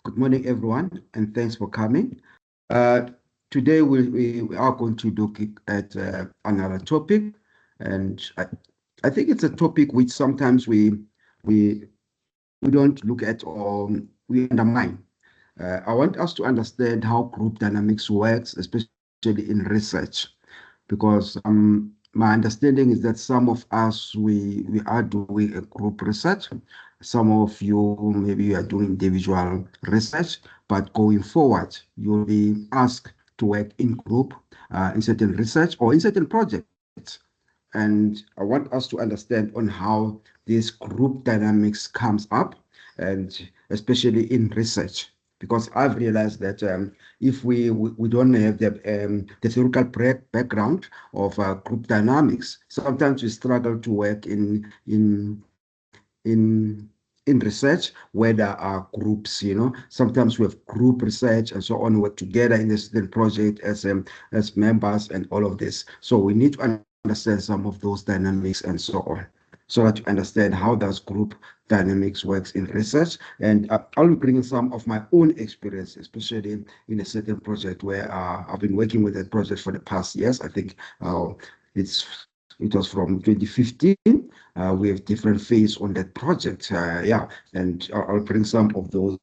Good morning, everyone, and thanks for coming. Uh, Today, we are going to look at another topic, and I think it's a topic which sometimes we don't look at or we undermine. I want us to understand how group dynamics works, especially in research, because my understanding is that some of us we are doing a group research. Some of you maybe you are doing individual research, but going forward you'll be asked to work in group in certain research or in certain projects. And I want us to understand on how this group dynamics comes up, and especially in research, because I've realized that if we don't have the theoretical background of group dynamics, sometimes we struggle to work in research where there are groups. Sometimes we have group research and so on, work together in a certain project as members and all of this. So we need to understand some of those dynamics and so on, so that you understand how does group dynamics works in research. And I'll be bringing some of my own experience, especially in a certain project where I've been working with that project for the past years. I think it was from 2015. We have different phase on that project. Yeah, and I'll bring some of those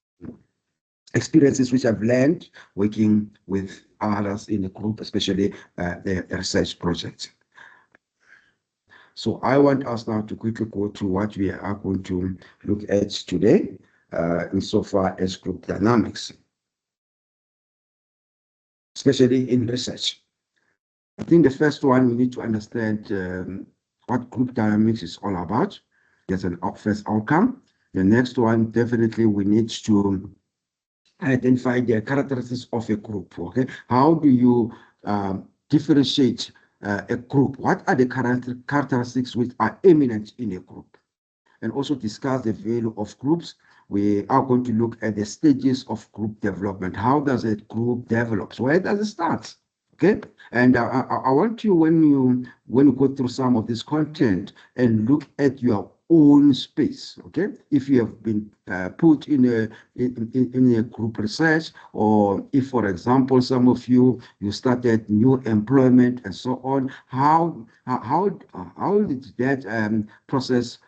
experiences which I've learned working with others in the group, especially the research project. So I want us now to quickly go to what we are going to look at today, insofar as group dynamics, especially in research. I think the first one, we need to understand what group dynamics is all about. There's an first outcome. The next one, definitely we need to identify the characteristics of a group. Okay, how do you differentiate a group? What are the characteristics which are eminent in a group? And also discuss the value of groups. We are going to look at the stages of group development. How does a group develop? Where does it start? Okay, and I want you, when you go through some of this content, and look at your own space. Okay, if you have been put in a group research, or if, for example, some of you started new employment and so on, how did that process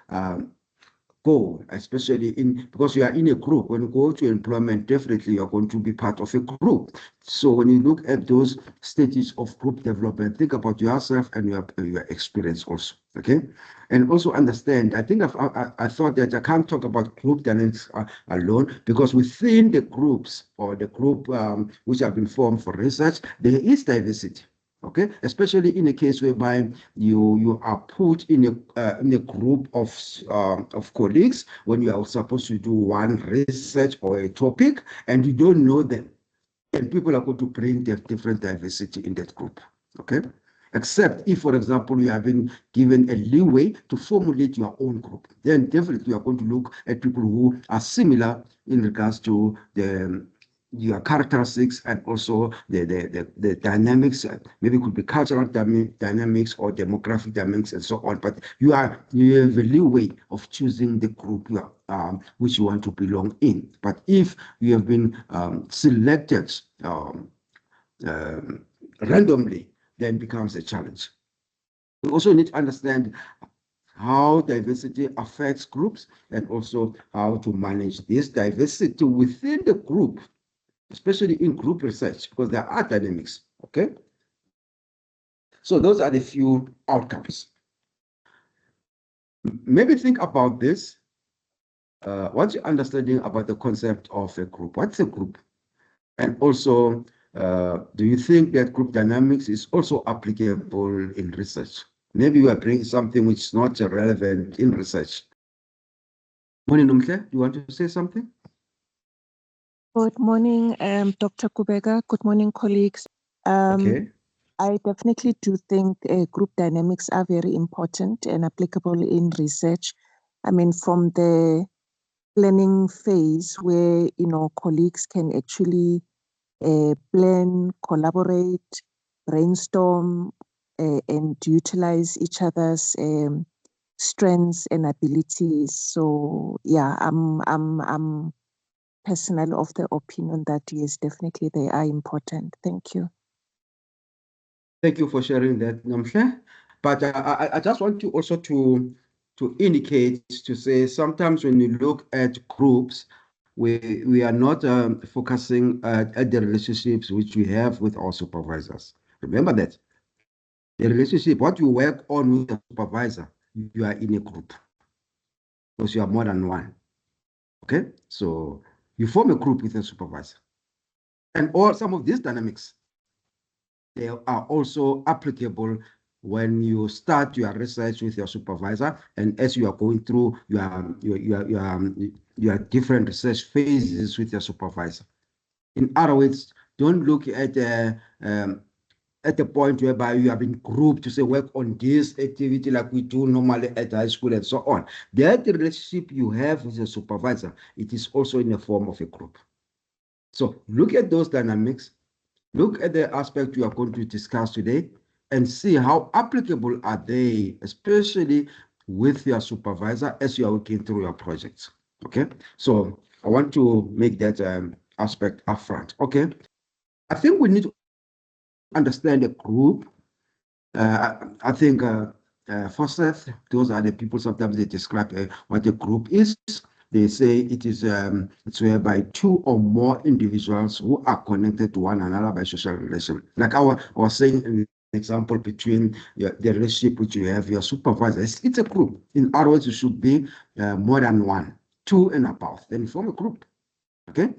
go, especially because you are in a group. When you go to employment, definitely you're going to be part of a group. So when you look at those stages of group development, think about yourself and your experience also. Okay, and also understand. I think I thought that I can't talk about group dynamics alone, because within the groups, or the group which have been formed for research, there is diversity. Okay, especially in a case whereby you are put in a group of colleagues when you are supposed to do one research or a topic, and you don't know them, and people are going to bring their different diversity in that group. Okay, except if, for example, you have been given a leeway to formulate your own group, then definitely you are going to look at people who are similar in regards to your characteristics, and also the dynamics. Maybe it could be cultural dynamics or demographic dynamics and so on. But you have a leeway of choosing the group which you want to belong in. But if you have been selected randomly, then becomes a challenge. We also need to understand how diversity affects groups, and also how to manage this diversity within the group, especially in group research, because there are dynamics. Okay, so those are the few outcomes. Maybe think about this. What's your understanding about the concept of a group? What's a group? And also, do you think that group dynamics is also applicable in research? Maybe you are bringing something which is not relevant in research. Morning, Nomhle, do you want to say something? Good morning, Dr. Kubeka. Good morning, colleagues. Okay. I definitely do think group dynamics are very important and applicable in research. I mean, from the planning phase where, colleagues can actually plan, collaborate, brainstorm, and utilize each other's strengths and abilities. So yeah, I'm personally of the opinion that yes, definitely they are important. Thank you. Thank you for sharing that, Namhle. But I just want to also to indicate, to say, sometimes when you look at groups, we are not focusing at the relationships which we have with our supervisors. Remember that the relationship, what you work on with the supervisor, you are in a group because you are more than one. Okay, so you form a group with a supervisor, and all some of these dynamics, they are also applicable when you start your research with your supervisor, and as you are going through your different research phases with your supervisor. In other words, don't look at the point whereby you have been grouped to say work on this activity like we do normally at high school and so on. That relationship you have with the supervisor, it is also in the form of a group. So look at those dynamics. Look at the aspect you are going to discuss today and see how applicable are they, especially with your supervisor as you are working through your projects. Okay, so I want to make that aspect upfront. Okay, I think we need to understand a group. I think Forsyth, those are the people sometimes they describe what a group is. They say it's whereby two or more individuals who are connected to one another by social relation. Like I was saying an example between the relationship which you have your supervisor. It's a group. In other words, it should be more than one, two and above. Then you form a group. Okay.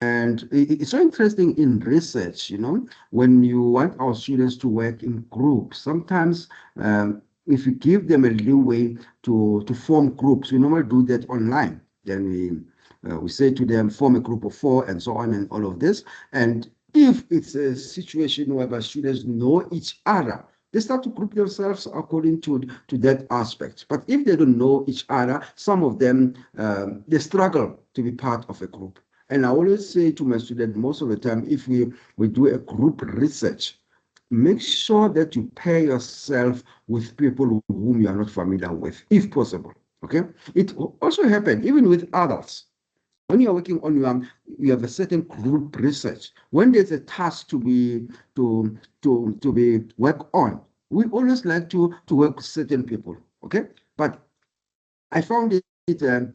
And it's so interesting in research, when you want our students to work in groups, sometimes if you give them a leeway to form groups, we normally do that online. Then we say to them, form a group of 4 and so on and all of this. And if it's a situation where students know each other, they start to group themselves according to that aspect. But if they don't know each other, some of them, they struggle to be part of a group. And I always say to my students, most of the time, if we do a group research, make sure that you pair yourself with people whom you are not familiar with, if possible. Okay? It also happens even with adults. When you are working on you have a certain group research. When there's a task to be worked on, we always like to work with certain people. Okay? But I found it,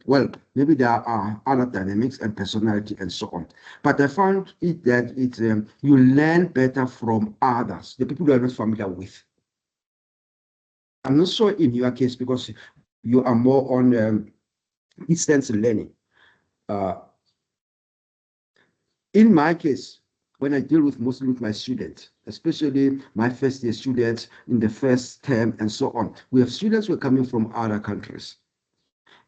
well, maybe there are other dynamics and personality and so on. But I found it that you learn better from others, the people you are not familiar with. I'm not sure in your case because you are more on distance learning. In my case, when I deal mostly with my students, especially my first year students in the first term and so on, we have students who are coming from other countries.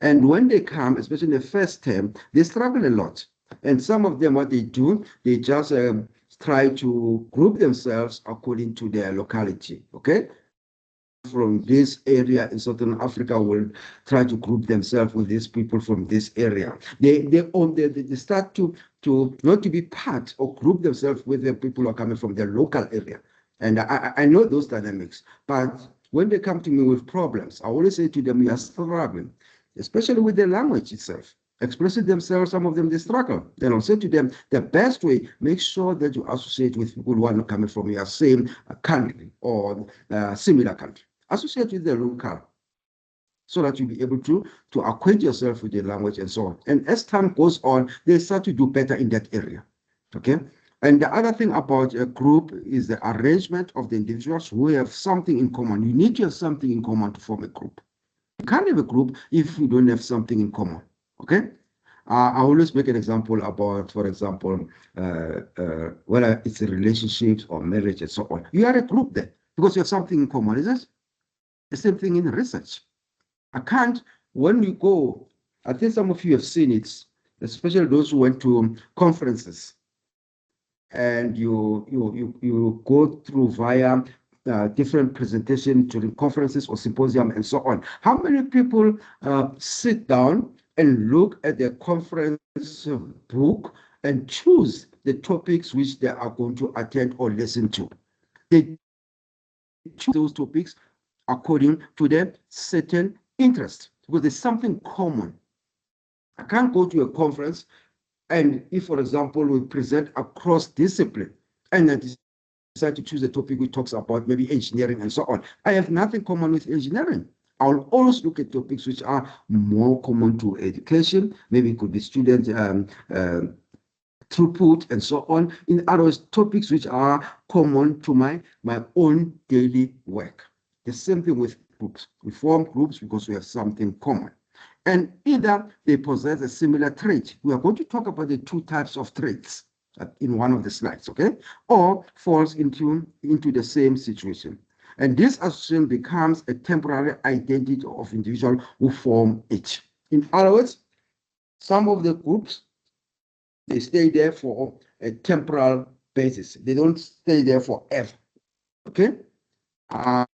And when they come, especially in the first term, they struggle a lot. And some of them, what they do, they just try to group themselves according to their locality, okay? From this area in Southern Africa will try to group themselves with these people from this area. They start to not to be part or group themselves with the people who are coming from their local area. And I know those dynamics, but when they come to me with problems, I always say to them, we are struggling, especially with the language itself. Expressing themselves, some of them, they struggle. Then I'll say to them, the best way, make sure that you associate with people who are not coming from your same country or similar country. Associate with the local so that you'll be able to acquaint yourself with the language and so on. And as time goes on, they start to do better in that area, okay? And the other thing about a group is the arrangement of the individuals who have something in common. You need to have something in common to form a group. You can't have a group if you don't have something in common, okay? I always make an example about, for example, whether it's a relationships or marriage and so on. You are a group there because you have something in common, is it? The same thing in research. I can't, when we go, I think some of you have seen it, especially those who went to conferences, and you go through via different presentations during conferences or symposium and so on. How many people sit down and look at their conference book and choose the topics which they are going to attend or listen to? They choose those topics according to their certain interest, because there's something common. I can't go to a conference And if, for example, we present across discipline and I decide to choose a topic which talks about maybe engineering and so on, I have nothing common with engineering. I'll always look at topics which are more common to education. Maybe it could be student throughput and so on. In other words, topics which are common to my own daily work. The same thing with groups. We form groups because we have something common. And either they possess a similar trait. We are going to talk about the two types of traits in one of the slides, okay? Or falls into the same situation. And this association becomes a temporary identity of individual who form it. In other words, some of the groups, they stay there for a temporal basis. They don't stay there forever, okay? I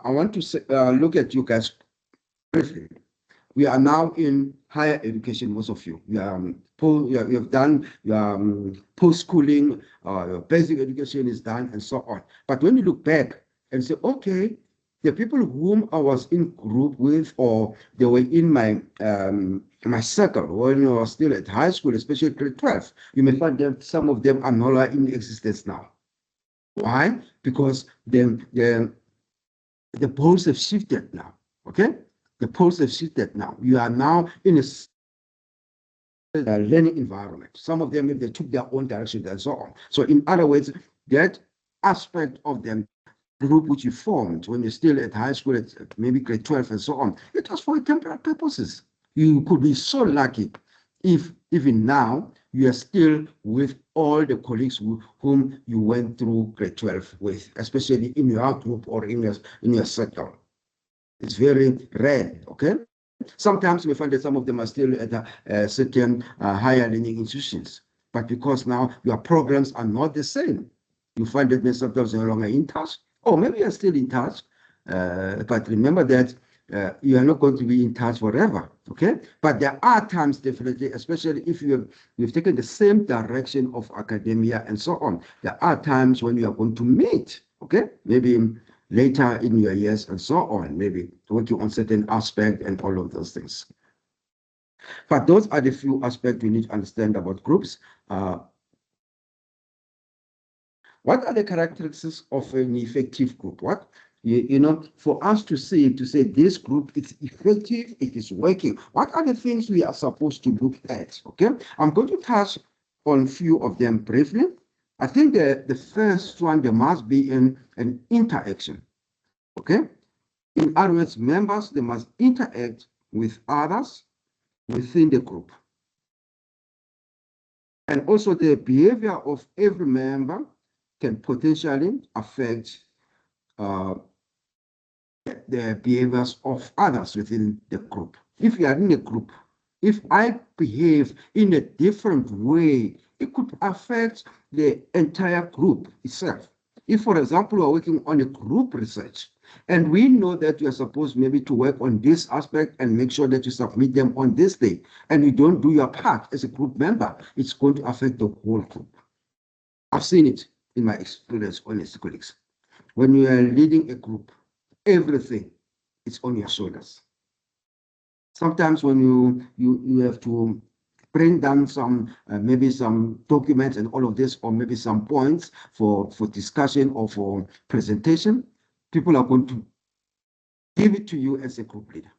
want to look at you guys briefly. We are now in higher education, most of you. You have done your post-schooling, your basic education is done, and so on. But when you look back and say, okay, the people whom I was in group with, or they were in my my circle when I was still at high school, especially grade 12, you may find that some of them are no longer in existence now. Why? Because the poles have shifted now, okay? The poles have shifted now. You are now in a learning environment. Some of them, maybe they took their own direction and so on. So in other words, that aspect of them group which you formed when you're still at high school, at maybe grade 12 and so on, it was for temporary purposes. You could be so lucky if even now you are still with all the colleagues whom you went through grade 12 with, especially in your group or in your circle. It's very rare, okay? Sometimes we find that some of them are still at certain higher learning institutions, but because now your programs are not the same, you find that sometimes you're no longer in touch, or maybe you're still in touch, but remember that you are not going to be in touch forever, okay? But there are times, definitely, especially if you've taken the same direction of academia and so on, there are times when you are going to meet, okay? Maybe later in your years and so on, maybe working on certain aspects and all of those things. But those are the few aspects we need to understand about groups. What are the characteristics of an effective group? What, for us to say this group is effective, it is working, what are the things we are supposed to look at? Okay, I'm going to touch on a few of them briefly. I think the first one, there must be an interaction. Okay, in other words, members, they must interact with others within the group. And also the behavior of every member can potentially affect the behaviors of others within the group. If you are in a group, if I behave in a different way, it could affect the entire group itself. If, for example, we're working on a group research, and we know that you're supposed maybe to work on this aspect and make sure that you submit them on this day, and you don't do your part as a group member, it's going to affect the whole group. I've seen it in my experience, honest colleagues. When you are leading a group, everything is on your shoulders. Sometimes when you have to bring down some maybe some documents and all of this, or maybe some points for discussion or for presentation, people are going to give it to you as a group leader.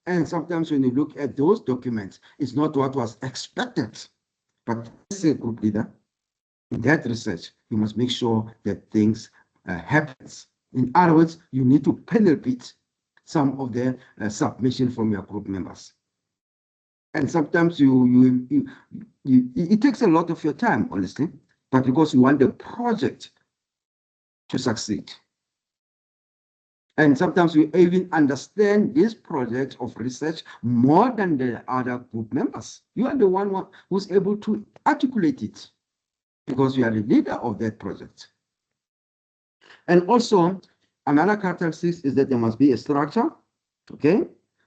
And sometimes when you look at those documents, it's not what was expected. But as a group leader, in that research, you must make sure that things happens. In other words, you need to panel beat some of the submission from your group members. And sometimes it takes a lot of your time, honestly, but because you want the project to succeed. And sometimes we even understand this project of research more than the other group members. You are the one who's able to articulate it because you are the leader of that project. And also, another characteristic is that there must be a structure, okay?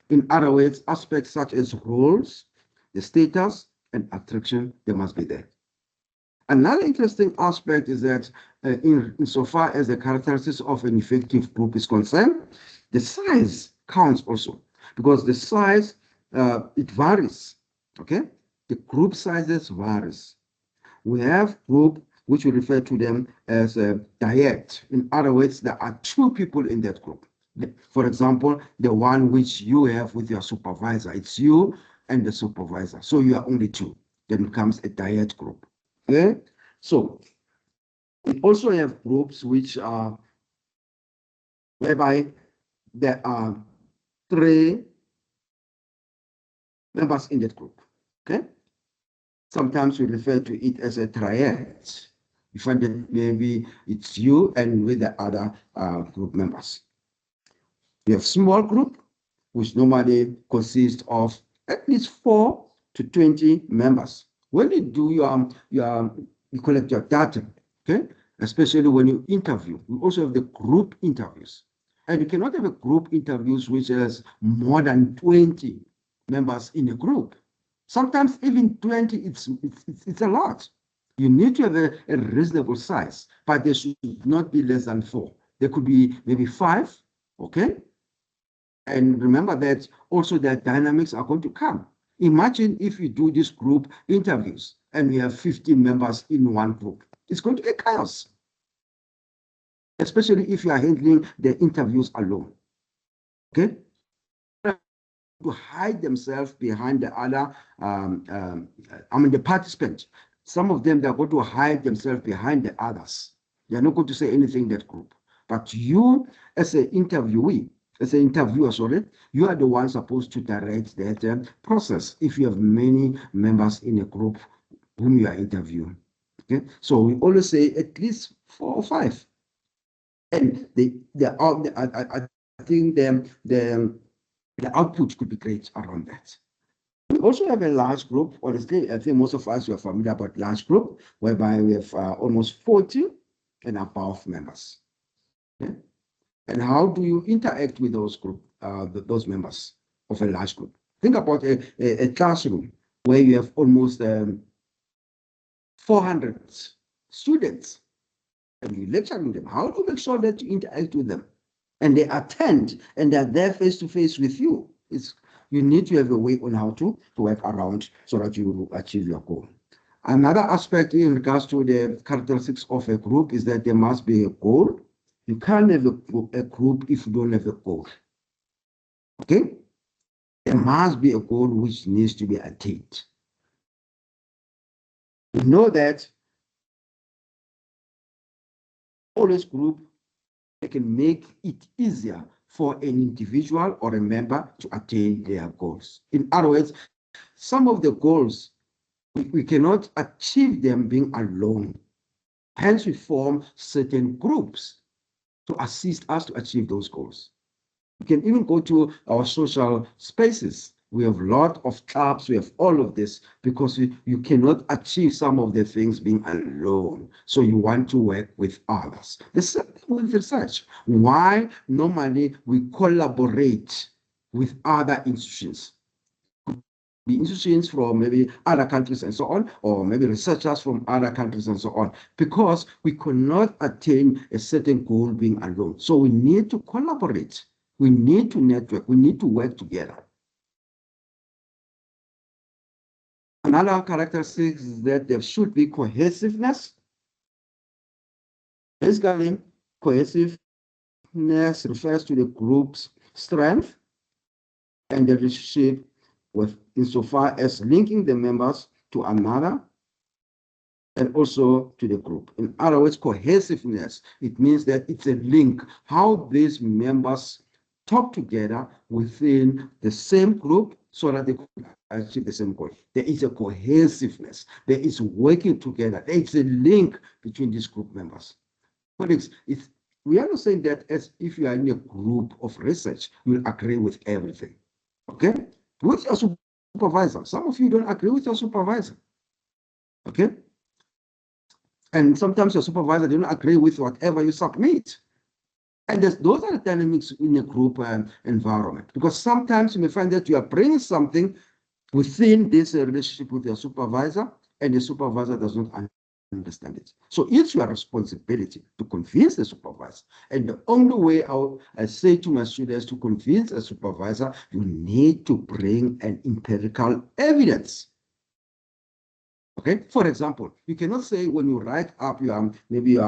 In other words, aspects such as roles, the status, and attraction, they must be there. Another interesting aspect is that insofar as the characteristics of an effective group is concerned, the size counts also, because the size, it varies, okay? the group sizes varies. We have group which we refer to them as a dyad. In other words, there are two people in that group. For example, the one which you have with your supervisor, it's you and the supervisor. So you are only two. Then it becomes a dyad group. Okay? So we also have groups which are whereby there are three members in that group. Okay? Sometimes we refer to it as a triad. You find that maybe it's you and with the other group members. We have small group, which normally consists of at least 4 to 20 members. When you do you collect your data, okay? Especially when you interview, we also have the group interviews. And you cannot have a group interviews which has more than 20 members in a group. Sometimes even 20, it's a lot. You need to have a reasonable size, but there should not be less than 4. There could be maybe 5, okay? And remember that also the dynamics are going to come. Imagine if you do this group interviews and we have 15 members in one group. It's going to be chaos, especially if you are handling the interviews alone. Okay? To hide themselves behind the other, the participants. Some of them, they're going to hide themselves behind the others. They're not going to say anything in that group. But you, as an interviewer, you are the one supposed to direct that process if you have many members in a group whom you are interviewing. Okay, so we always say at least 4 or 5. And I think the output could be great around that. We also have a large group. Honestly, I think most of us are familiar about large group, whereby we have almost 40 and above members. Okay? And how do you interact with those members of a large group? Think about a classroom where you have almost 400 students, and you're lecturing them. How do you make sure that you interact with them? And they attend, and they're there face to face with you. You need to have a way on how to work around so that you achieve your goal. Another aspect in regards to the characteristics of a group is that there must be a goal. You can't have a group if you don't have a goal. Okay? There must be a goal which needs to be attained. We know that always group, they can make it easier for an individual or a member to attain their goals. In other words, some of the goals, we cannot achieve them being alone. Hence, we form certain groups to assist us to achieve those goals. We can even go to our social spaces. We have a lot of clubs, we have all of this, because you cannot achieve some of the things being alone. So you want to work with others. The same with research. Why normally we collaborate with other institutions? The institutions from maybe other countries and so on, or maybe researchers from other countries and so on, because we cannot attain a certain goal being alone. So we need to collaborate. We need to network. We need to work together. Another characteristic is that there should be cohesiveness. Basically, cohesiveness refers to the group's strength and the relationship with insofar as linking the members to another and also to the group. In other words, cohesiveness, it means that it's a link, how these members talk together within the same group so that they achieve the same goal. There is a cohesiveness. There is working together. There is a link between these group members. Colleagues, we are not saying that as if you are in a group of research, you will agree with everything. Okay? With your supervisor. Some of you don't agree with your supervisor. Okay? And sometimes your supervisor doesn't agree with whatever you submit. And those are the dynamics in a group environment. Because sometimes you may find that you are bringing something within this relationship with your supervisor, and the supervisor does not understand it. So it's your responsibility to convince the supervisor. And the only way I say to my students to convince a supervisor, you need to bring an empirical evidence. Okay, for example, you cannot say when you write up your maybe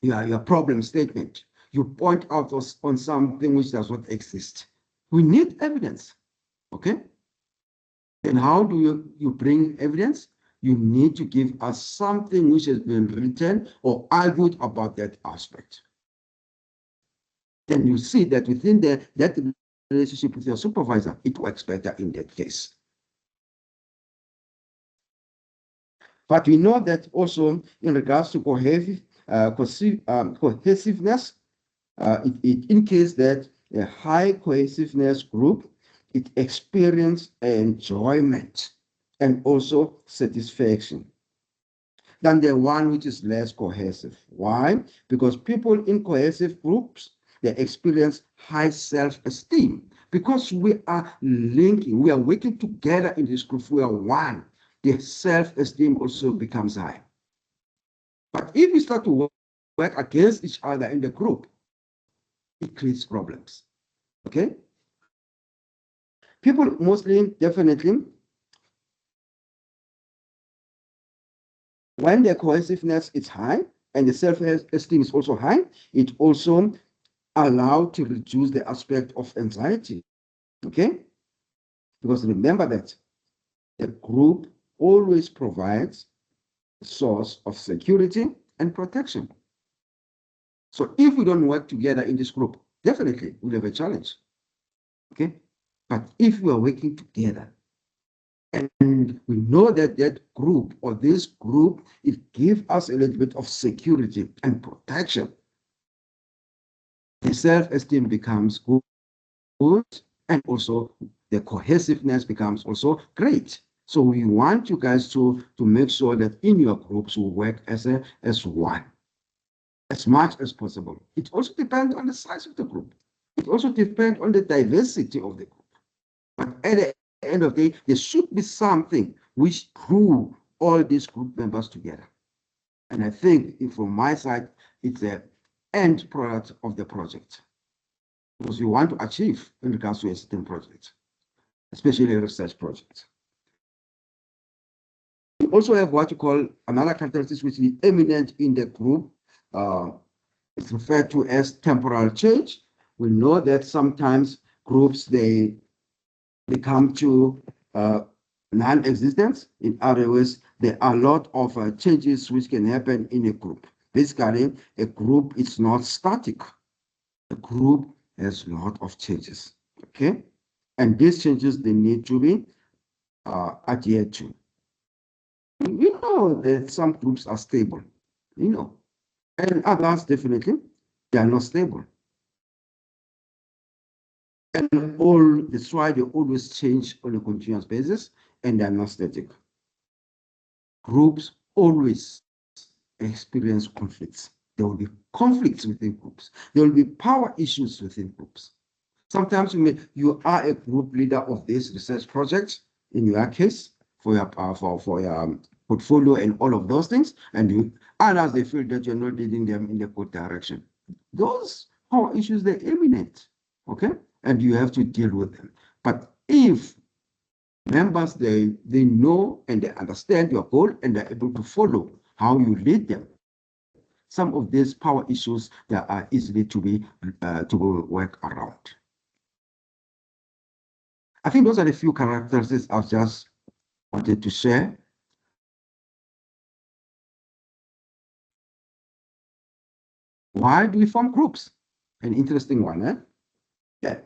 your problem statement, you point out on something which does not exist. We need evidence. Okay, then how do you bring evidence? You need to give us something which has been written or argued about that aspect. Then you see that within that relationship with your supervisor, it works better in that case. But we know that also in regards to cohesiveness, it indicates that a high cohesiveness group, it experiences enjoyment and also satisfaction than the one which is less cohesive. Why? Because people in cohesive groups, they experience high self-esteem because we are linking, we are working together in this group, we are one. The self-esteem also becomes high. But if we start to work against each other in the group, it creates problems. Okay? People mostly, definitely, when their cohesiveness is high and the self-esteem is also high, it also allows to reduce the aspect of anxiety. Okay? Because remember that the group always provides a source of security and protection. So if we don't work together in this group, definitely we'll have a challenge. Okay? But if we are working together, and we know that that group or this group, it gives us a little bit of security and protection. The self-esteem becomes good, and also the cohesiveness becomes also great. So we want you guys to make sure that in your groups you work as one, as much as possible. It also depends on the size of the group. It also depends on the diversity of the group. But at the end of the day, there should be something which drew all these group members together. And I think from my side, it's the end product of the project. Because you want to achieve in regards to a certain project, especially a research project. We also have what you call another characteristic which is eminent in the group. It's referred to as temporal change. We know that sometimes groups, they come to non-existence. In other words, there are a lot of changes which can happen in a group. Basically, a group is not static. A group has a lot of changes, okay? And these changes, they need to be adhered to. You know that some groups are stable, you know, and others definitely, they are not stable. And that's why they always change on a continuous basis and they're not static. Groups always experience conflicts. There will be conflicts within groups. There will be power issues within groups. Sometimes you are a group leader of this research project, in your case, for your portfolio and all of those things, and others, they feel that you're not leading them in the good direction. Those power issues, they're imminent, okay? And you have to deal with them. But if members, they know and they understand your goal and they're able to follow how you lead them, some of these power issues that are easily to work around. I think those are the few characteristics I just wanted to share. Why do we form groups? An interesting one, eh? Yeah.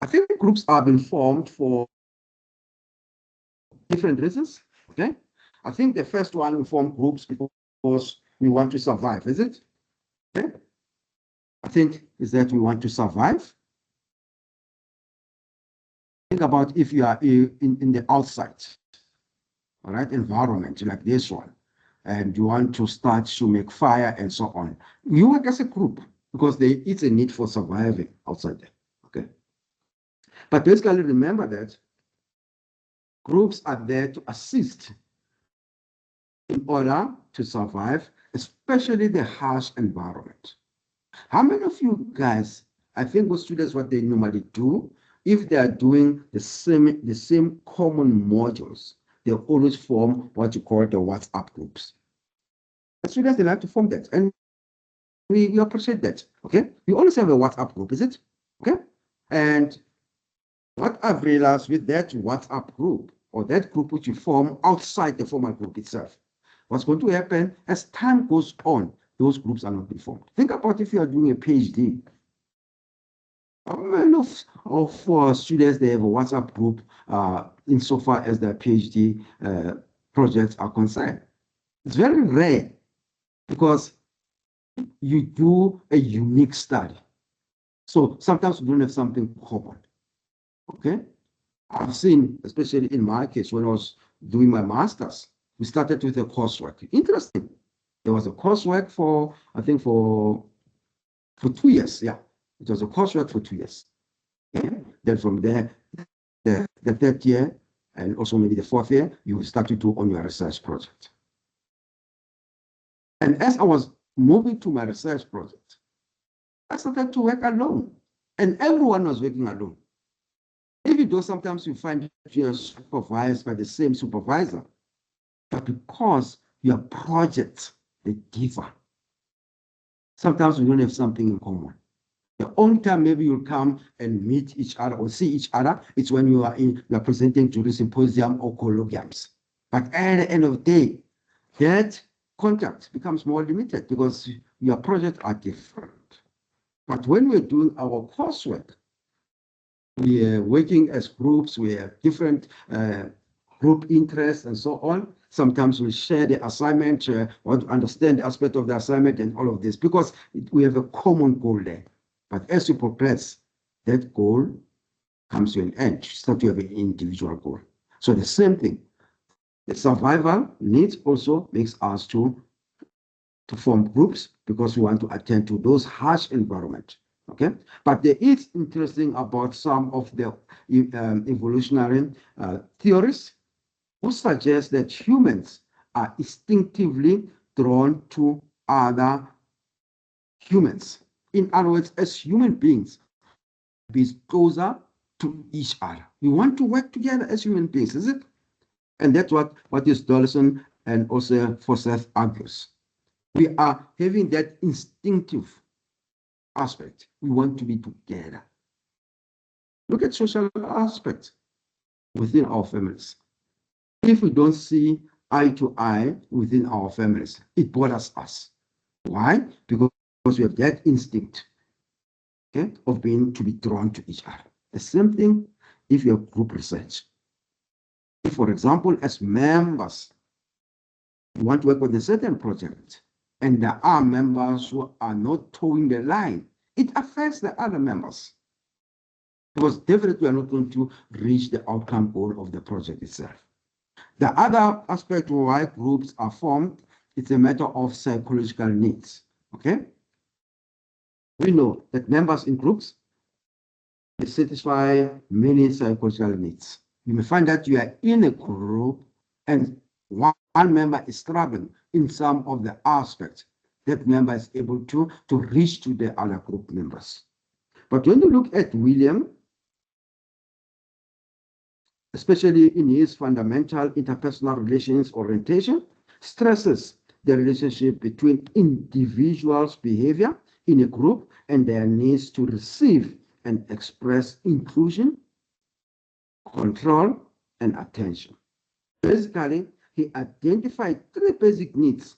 I think groups are being formed for different reasons, okay? I think the first one, we form groups because we want to survive, is it? Okay. I think is that we want to survive. Think about if you are in the outside, all right, environment like this one, and you want to start to make fire and so on. You work as a group because it's a need for surviving outside there, okay? But basically remember that groups are there to assist in order to survive, especially the harsh environment. How many of you guys, I think with students, what they normally do, if they are doing the same common modules, they always form what you call the WhatsApp groups. The students, they like to form that, and we appreciate that. Okay, we always have a WhatsApp group, is it? Okay, and what I've realized with that WhatsApp group, or that group which you form outside the formal group itself, what's going to happen as time goes on, those groups are not being formed. Think about if you are doing a PhD. Many of students, they have a WhatsApp group insofar as their PhD projects are concerned. It's very rare because you do a unique study. So sometimes we don't have something common. Okay? I've seen, especially in my case, when I was doing my master's, we started with a coursework. Interesting. There was a coursework for, I think, for 2 years. Yeah, it was a coursework for 2 years. Yeah? Then from there, the third year, and also maybe the fourth year, you start to do on your research project. And as I was moving to my research project, I started to work alone, and everyone was working alone. Even though sometimes you find you're supervised by the same supervisor, but because your projects, they differ. Sometimes we don't have something in common. The only time maybe you'll come and meet each other or see each other, it's when you are presenting to the symposium or colloquiums. But at the end of the day, that contact becomes more limited because your projects are different. But when we're doing our coursework, we are working as groups, we have different group interests and so on. Sometimes we share the assignment, want to understand the aspect of the assignment and all of this, because we have a common goal there. But as you progress, that goal comes to an end. You start to have an individual goal. So the same thing. The survival needs also makes us to form groups because we want to attend to those harsh environments. Okay, but there is interesting about some of the evolutionary theories who suggest that humans are instinctively drawn to other humans. In other words, as human beings, be closer to each other. We want to work together as human beings, is it? And that's what is Dollison and also Forsyth argues. We are having that instinctive aspect. We want to be together. Look at social aspects within our families. If we don't see eye to eye within our families, it bothers us. Why? Because we have that instinct, okay, of being to be drawn to each other. The same thing if you have group research. If, for example, as members, you want to work on a certain project, and there are members who are not towing the line, it affects the other members. Because definitely we are not going to reach the outcome goal of the project itself. The other aspect of why groups are formed, it's a matter of psychological needs, okay? We know that members in groups, they satisfy many psychological needs. You may find that you are in a group and one member is struggling in some of the aspects. That member is able to reach to the other group members. But when you look at William, especially in his fundamental interpersonal relations orientation, stresses the relationship between individuals' behavior in a group and their needs to receive and express inclusion, control, and attention. Basically, he identified 3 basic needs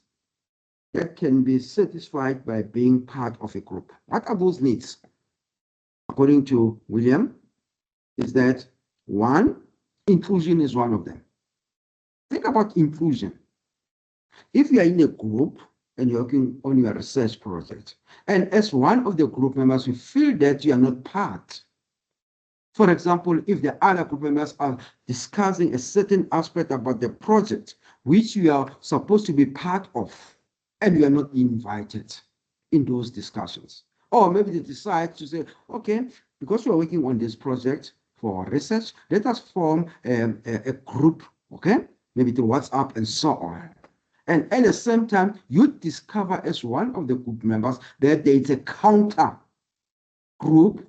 that can be satisfied by being part of a group. What are those needs? According to William, is that 1, inclusion is one of them. Think about inclusion. If you are in a group and you're working on your research project, and as one of the group members, you feel that you are not part. For example, if the other group members are discussing a certain aspect about the project, which you are supposed to be part of, and you are not invited in those discussions. Or maybe they decide to say, okay, because we are working on this project for research, let us form a group, okay? Maybe through WhatsApp and so on. And at the same time, you discover as one of the group members that there is a counter group,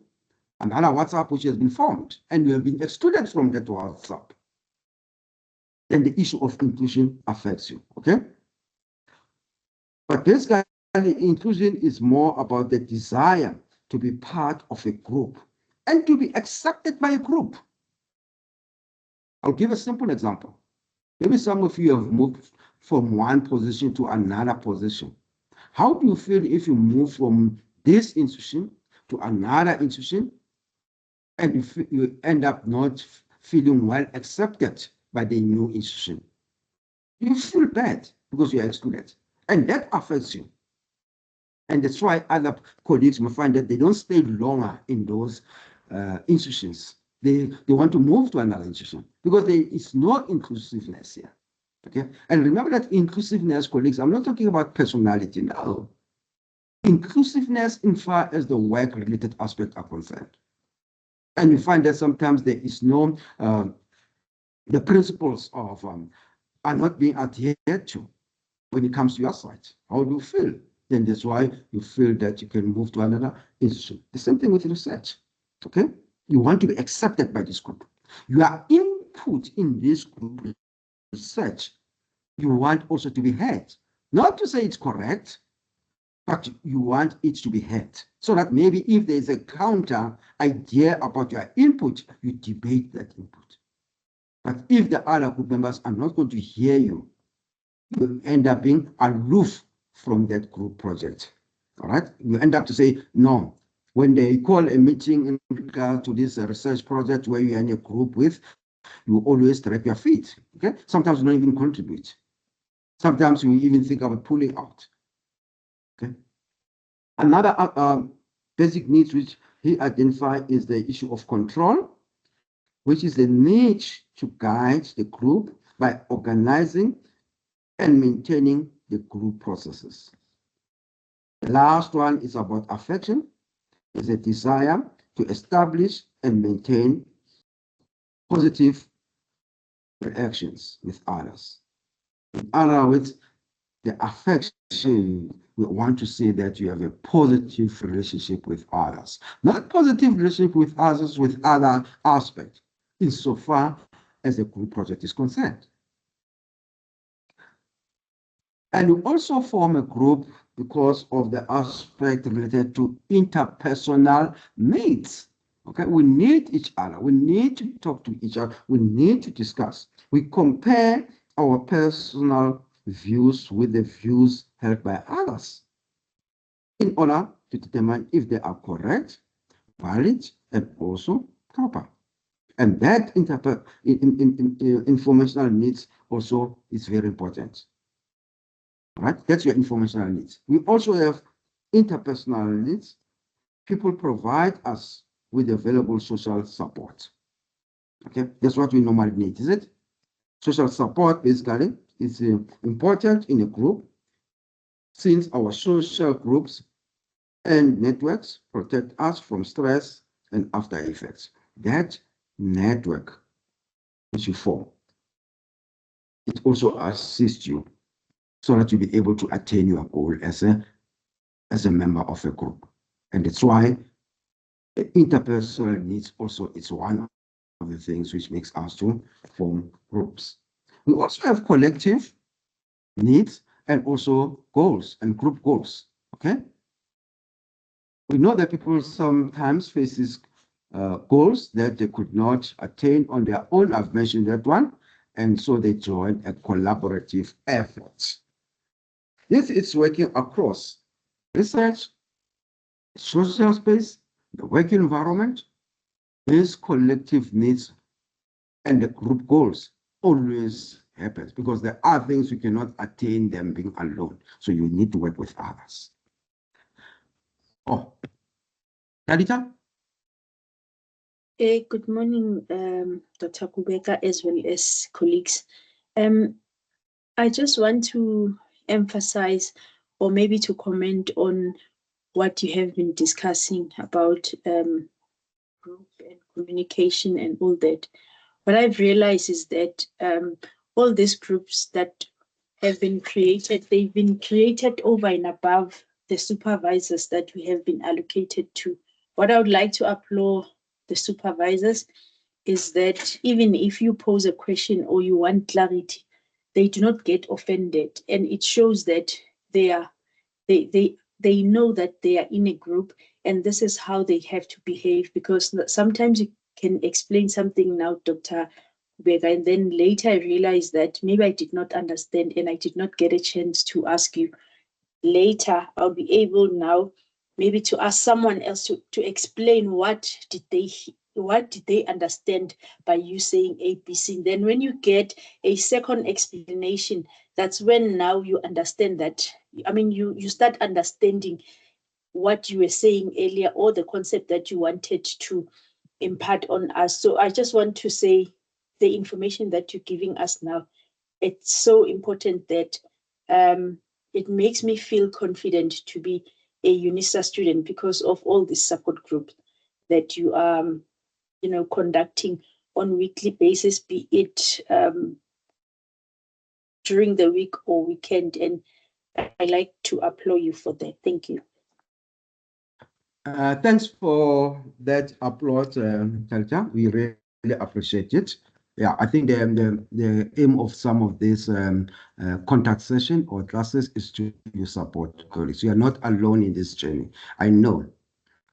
another WhatsApp which has been formed, and you have been excluded from that WhatsApp. then the issue of inclusion affects you, okay? But basically, inclusion is more about the desire to be part of a group and to be accepted by a group. I'll give a simple example. Maybe some of you have moved from one position to another position. How do you feel if you move from this institution to another institution and you end up not feeling well accepted by the new institution? You feel bad because you are excluded, and that affects you. And that's why other colleagues will find that they don't stay longer in those institutions. They want to move to another institution because there is no inclusiveness here. Okay, and remember that inclusiveness, colleagues, I'm not talking about personality now. Inclusiveness in far as the work-related aspect are concerned. And you find that sometimes there is no, the principles of are not being adhered to when it comes to your site. How do you feel? Then that's why you feel that you can move to another institution. The same thing with research. Okay, you want to be accepted by this group. Your input in this group research, you want also to be heard. Not to say it's correct, but you want it to be heard. So that maybe if there's a counter idea about your input, you debate that input. But if the other group members are not going to hear you, you end up being aloof from that group project. All right? You end up to say, no. When they call a meeting in regard to this research project where you're in a group with, you always drag your feet. Okay? Sometimes you don't even contribute. Sometimes you even think of pulling out. Okay? Another basic needs which he identified is the issue of control, which is the need to guide the group by organizing and maintaining the group processes. The last one is about affection, is a desire to establish and maintain positive reactions with others. In other words, the affection, we want to say that you have a positive relationship with others. Not positive relationship with others with other aspects, insofar as the group project is concerned. And you also form a group because of the aspect related to interpersonal needs. Okay, we need each other. We need to talk to each other. We need to discuss. We compare our personal views with the views held by others in order to determine if they are correct, valid, and also proper. And that informational needs also is very important. Right? That's your informational needs. We also have interpersonal needs. People provide us with available social support. Okay, that's what we normally need, is it? Social support basically is important in a group since our social groups and networks protect us from stress and after effects. That network which you form, it also assists you so that you'll be able to attain your goal as a member of a group. And that's why the interpersonal needs also is one of the things which makes us to form groups. We also have collective needs and also goals and group goals, okay? We know that people sometimes face these goals that they could not attain on their own. I've mentioned that one. And so they join a collaborative effort. This is working across research, social space, the work environment. These collective needs and the group goals always happens because there are things you cannot attain them being alone. So you need to work with others. Oh, Kadita? Good morning, Dr. Kubeka, as well as colleagues. I just want to emphasize or maybe to comment on what you have been discussing about group and communication and all that. What I've realized is that all these groups that have been created, they've been created over and above the supervisors that we have been allocated to. What I would like to applaud the supervisors is that even if you pose a question or you want clarity, they do not get offended, and it shows that they know that they are in a group and this is how they have to behave, because sometimes you can explain something now, Dr. Kubeka, and then later I realize that maybe I did not understand and I did not get a chance to ask you. Later I'll be able now maybe to ask someone else to explain what did they understand by you saying ABC. And then when you get a second explanation, that's when now you understand that, I mean, you start understanding what you were saying earlier or the concept that you wanted to impart on us. So I just want to say the information that you're giving us now, it's so important that it makes me feel confident to be a UNISA student because of all these support groups that you are, conducting on weekly basis, be it during the week or weekend. And I like to applaud you for that. Thank you. Thanks for that applause, Talita. We really appreciate it. Yeah, I think the aim of some of these contact session or classes is to support colleagues. You are not alone in this journey. I know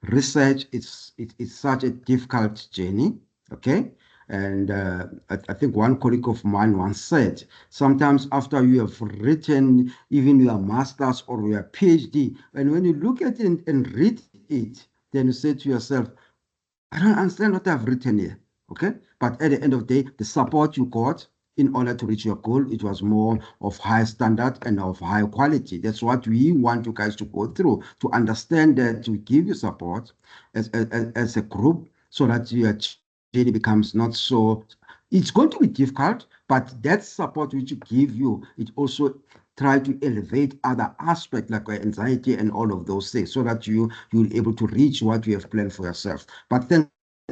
research it's such a difficult journey. Okay. And I think one colleague of mine once said, sometimes after you have written even your master's or your PhD, and when you look at it and read it, then you say to yourself, I don't understand what I've written here. Okay. But at the end of the day, the support you got in order to reach your goal, it was more of high standard and of high quality. That's what we want you guys to go through, to understand that we give you support as a group so that your journey becomes not so, it's going to be difficult, but that support which you give you, it also try to elevate other aspects like anxiety and all of those things so that you'll be able to reach what you have planned for yourself. But thanks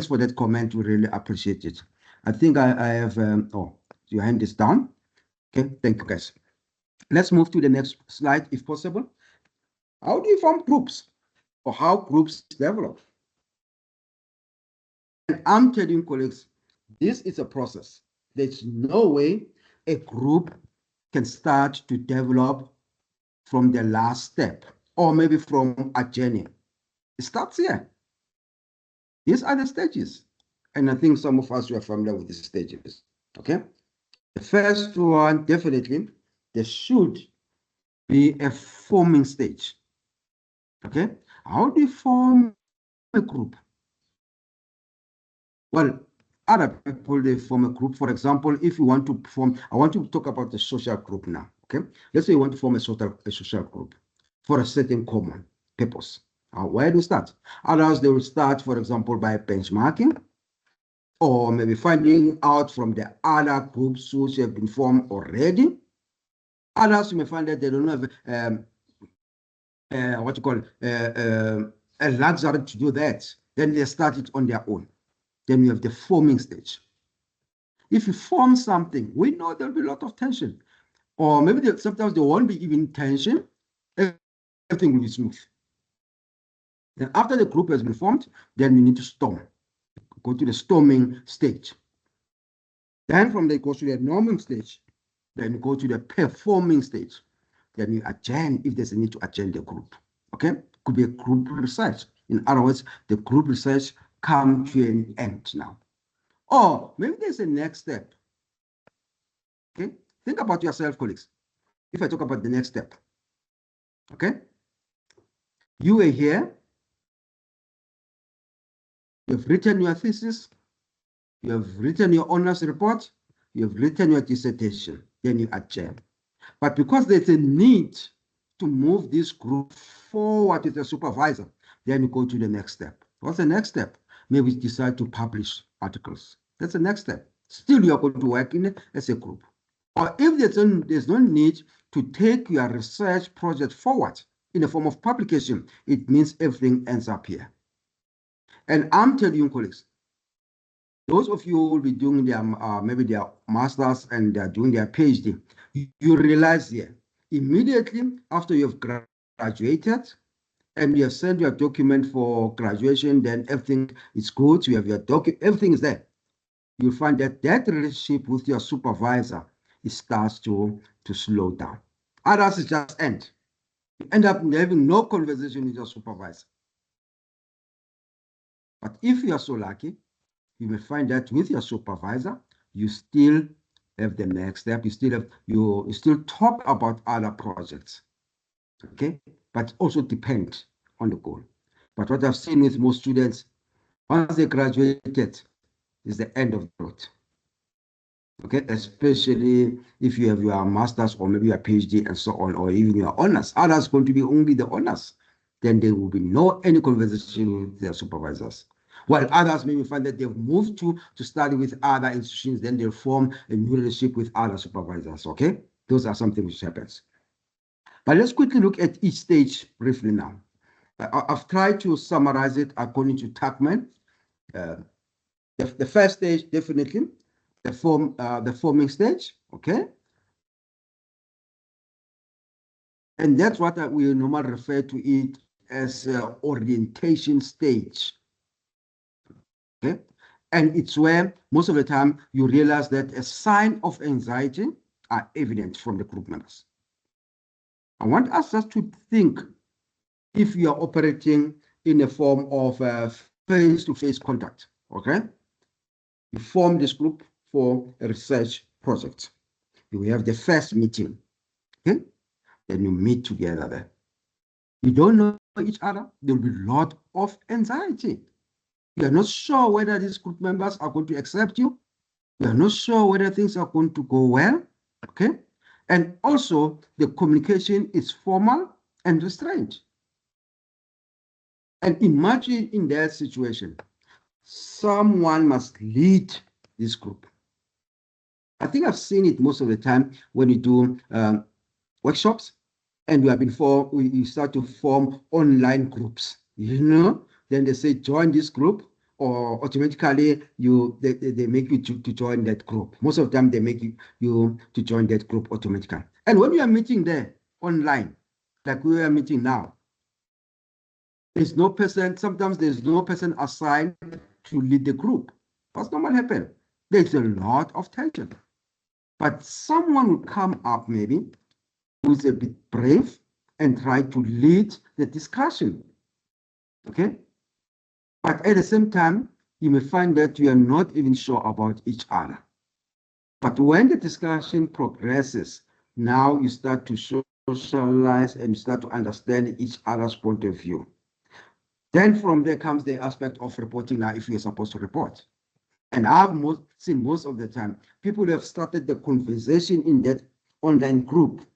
for that comment. We really appreciate it. I think I have, your hand is down. Okay, thank you guys. Let's move to the next slide if possible. How do you form groups or how groups develop? And I'm telling colleagues, this is a process. There's no way a group can start to develop from the last step or maybe from a journey. It starts here. These are the stages. And I think some of us were familiar with these stages. Okay. The first one, definitely, there should be a forming stage. Okay. How do you form a group? Well, other people, they form a group. For example, if you want to form, I want to talk about the social group now. Okay. Let's say you want to form a social group for a certain common purpose. Where do you start? Others, they will start, for example, by benchmarking, or maybe finding out from the other groups which have been formed already. Others, you may find that they don't have a luxury to do that. Then they start it on their own. Then you have the forming stage. If you form something, we know there'll be a lot of tension. Or maybe sometimes there won't be even tension. Everything will be smooth. Then after the group has been formed, then we need to storm. Go to the storming stage. Then from there, it goes to the norming stage. Then you go to the performing stage. Then you adjourn if there's a need to adjourn the group. Okay? Could be a group research. In other words, the group research comes to an end now. Or maybe there's a next step. Okay? Think about yourself, colleagues. If I talk about the next step. Okay? You were here. You've written your thesis. You have written your honors report. You have written your dissertation. Then you adjourn. But because there's a need to move this group forward with the supervisor, then you go to the next step. What's the next step? Maybe decide to publish articles. That's the next step. Still, you're going to work in it as a group. Or if there's no need to take your research project forward in the form of publication, it means everything ends up here. And I'm telling you, colleagues, those of you who will be doing their maybe their masters and they're doing their PhD, you realize here immediately after you've graduated and you have sent your document for graduation, then everything is good. You have your document, everything is there. you'll find that relationship with your supervisor, it starts to slow down. Others just end. You end up having no conversation with your supervisor. But if you are so lucky, you may find that with your supervisor, you still have the next step. You still talk about other projects. Okay, but also depend on the goal. But what I've seen with most students, once they graduated, is the end of the road. Okay, especially if you have your master's or maybe your PhD and so on, or even your honors. Others going to be only the honors. Then there will be any conversation with their supervisors. While others maybe find that they've moved to study with other institutions, then they'll form a new relationship with other supervisors. Okay, those are something which happens. But let's quickly look at each stage briefly now. I've tried to summarize it according to Tuckman. The first stage, definitely, the forming stage, okay? And that's what we normally refer to it as orientation stage, okay? And it's where most of the time you realize that a sign of anxiety are evident from the group members. I want us just to think if you are operating in a form of face-to-face contact, okay? You form this group for a research project. You have the first meeting, okay? Then you meet together there. You don't know each other. There will be a lot of anxiety. You are not sure whether these group members are going to accept you. You are not sure whether things are going to go well, okay? And also, the communication is formal and restrained. And imagine in that situation, someone must lead this group. I think I've seen it most of the time when you do workshops and you start to form online groups, then they say join this group, or automatically they make you to join that group. Most of the time they make you to join that group automatically. And when you are meeting there online, like we are meeting now, sometimes there's no person assigned to lead the group. That's not what happened. There's a lot of tension. But someone will come up maybe who's a bit brave and try to lead the discussion. Okay? But at the same time, you may find that you are not even sure about each other. But when the discussion progresses, now you start to socialize and you start to understand each other's point of view. Then from there comes the aspect of reporting now if you're supposed to report. And I've seen most of the time, people who have started the conversation in that online group,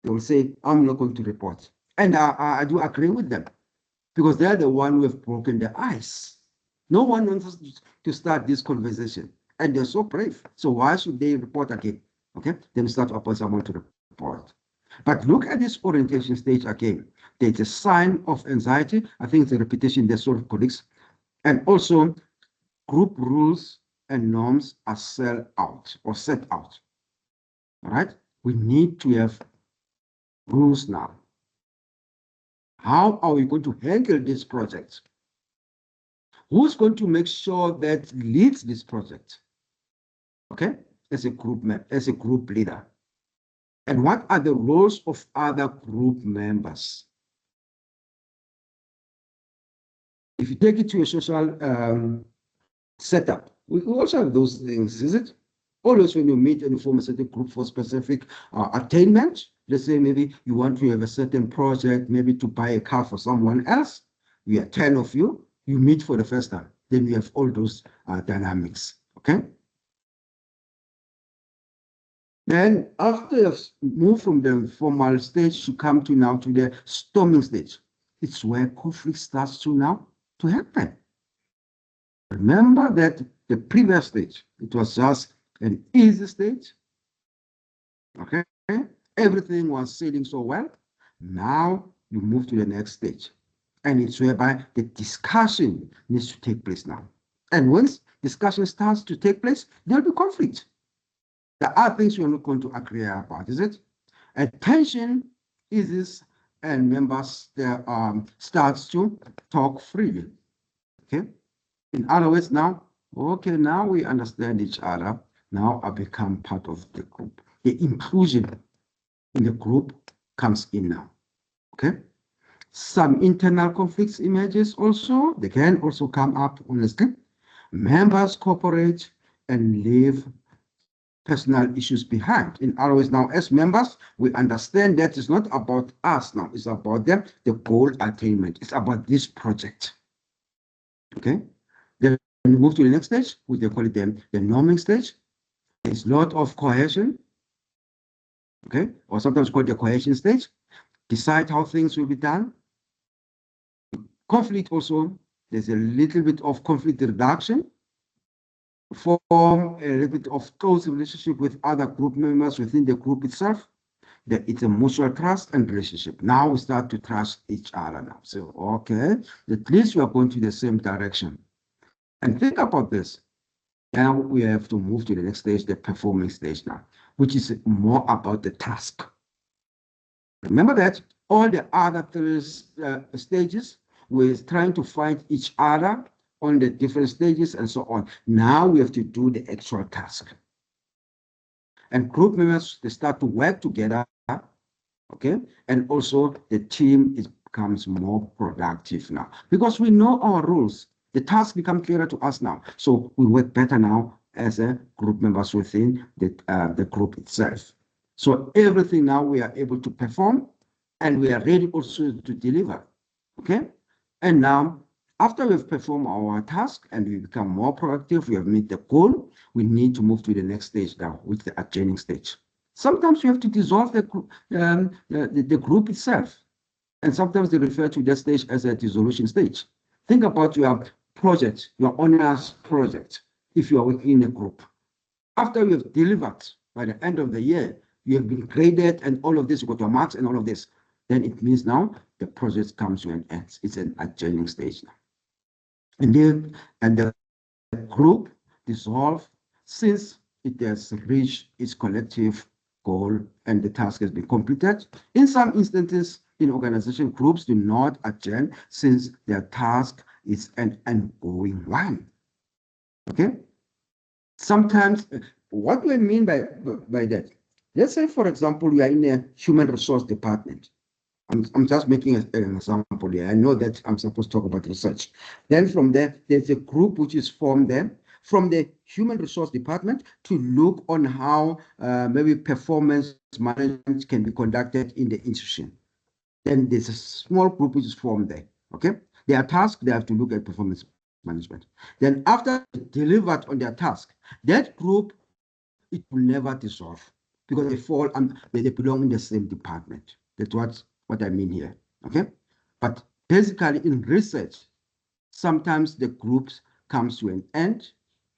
they will say, I'm not going to report. And I do agree with them because they're the one who have broken the ice. No one wants us to start this conversation. And they're so brave. So why should they report again? Okay, then start to appoint someone to report. But look at this orientation stage again. There's a sign of anxiety. I think it's a repetition there, sort of colleagues. And also, group rules and norms are set out. All right? We need to have rules now. How are we going to handle this project? Who's going to make sure that leads this project? Okay, as a group leader. And what are the roles of other group members? If you take it to a social setup, we also have those things, is it? Always when you meet and you form a certain group for specific attainment, let's say maybe you want to have a certain project, maybe to buy a car for someone else, we are 10 of you, you meet for the first time. Then we have all those dynamics, okay? Then after you've moved from the formal stage to come to now to the storming stage, it's where conflict starts to happen. Remember that the previous stage, it was just an easy stage, okay? Everything was sailing so well. Now you move to the next stage. And it's whereby the discussion needs to take place now. And once discussion starts to take place, there'll be conflict. There are things you're not going to agree about, is it? And tension eases and members starts to talk freely. Okay. In other words, now okay, now we understand each other. Now I become part of the group. The inclusion in the group comes in now. Okay. Some internal conflicts emerges also. They can also come up, honestly. Members cooperate and leave personal issues behind. In other words, now as members, we understand that it's not about us now. It's about the goal attainment. It's about this project. Okay. Then we move to the next stage, which they call it the norming stage. There's a lot of cohesion. Okay. Or sometimes called the cohesion stage. Decide how things will be done. Conflict also, there's a little bit of conflict reduction, form a little bit of close relationship with other group members within the group itself. It's a mutual trust and relationship. Now we start to trust each other now. So, okay, at least we are going to the same direction. And think about this. Now we have to move to the next stage, the performing stage now, which is more about the task. Remember that all the other three stages, we're trying to find each other on the different stages and so on. Now we have to do the actual task. And group members, they start to work together, okay? And also the team becomes more productive now because we know our rules. The tasks become clearer to us now. So we work better now as a group members within the group itself. So everything now we are able to perform and we are ready also to deliver, okay? And now, after we've performed our task and we become more productive, we have met the goal, we need to move to the next stage now, which is the adjoining stage. Sometimes you have to dissolve the group itself. And sometimes they refer to that stage as a dissolution stage. Think about your project, your honors project, if you are working in a group. After you have delivered by the end of the year, you have been graded and all of this, you got your marks and all of this, then it means now the project comes to an end. It's an adjoining stage now. And the group dissolve since it has reached its collective goal and the task has been completed. In some instances, in organization, groups do not adjourn since their task is an ongoing one. Okay? Sometimes, what do I mean by that? Let's say, for example, we are in a human resource department. I'm just making an example here. I know that I'm supposed to talk about research. Then from there, there's a group which is formed there from the human resource department to look on how maybe performance management can be conducted in the institution. Then there's a small group which is formed there, okay? They are tasked, they have to look at performance management. Then after delivered on their task, that group, it will never dissolve because they belong in the same department. That's what I mean here, okay? But basically in research, sometimes the groups comes to an end,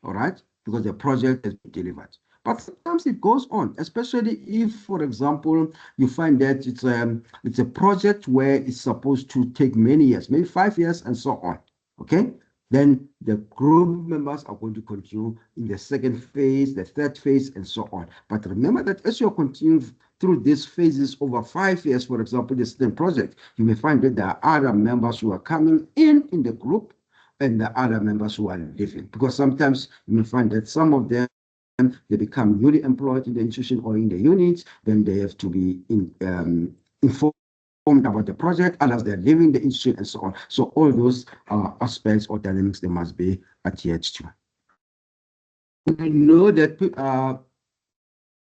all right, because the project has been delivered. But sometimes it goes on, especially if, for example, you find that it's a project where it's supposed to take many years, maybe 5 years and so on, okay? Then the group members are going to continue in the second phase, the third phase, and so on. But remember that as you're continuing through these phases over 5 years, for example, the same project, you may find that there are other members who are coming in the group and the other members who are leaving. Because sometimes you may find that some of them, they become newly employed in the institution or in the units, then they have to be informed about the project, others they're leaving the institute and so on. So all those aspects or dynamics, they must be adhered to. We know that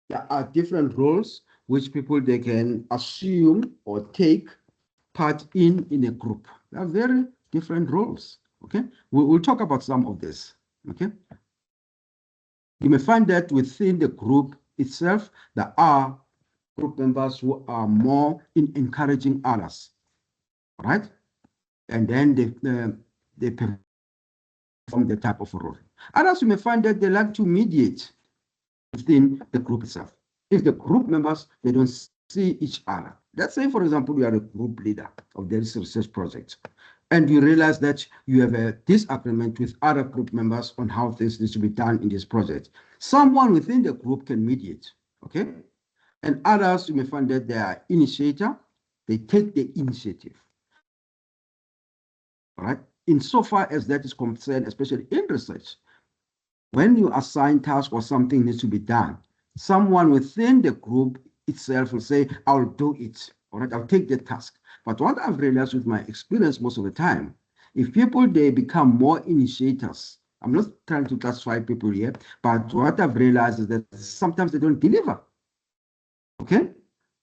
there are different roles which people they can assume or take part in a group. There are very different roles, okay? We'll talk about some of this, okay? You may find that within the group itself, there are group members who are more in encouraging others, right? And then they perform the type of role. Others, you may find that they like to mediate within the group itself. If the group members, they don't see each other. Let's say, for example, you are a group leader of this research project, and you realize that you have a disagreement with other group members on how things need to be done in this project. Someone within the group can mediate, okay? And others, you may find that they are initiator, they take the initiative. All right. Insofar as that is concerned, especially in research, When you assign tasks or something needs to be done, someone within the group itself will say, I'll do it. All right, I'll take the task. But what I've realized with my experience most of the time, if people, they become more initiators, I'm not trying to classify people here, but what I've realized is that sometimes they don't deliver. Okay?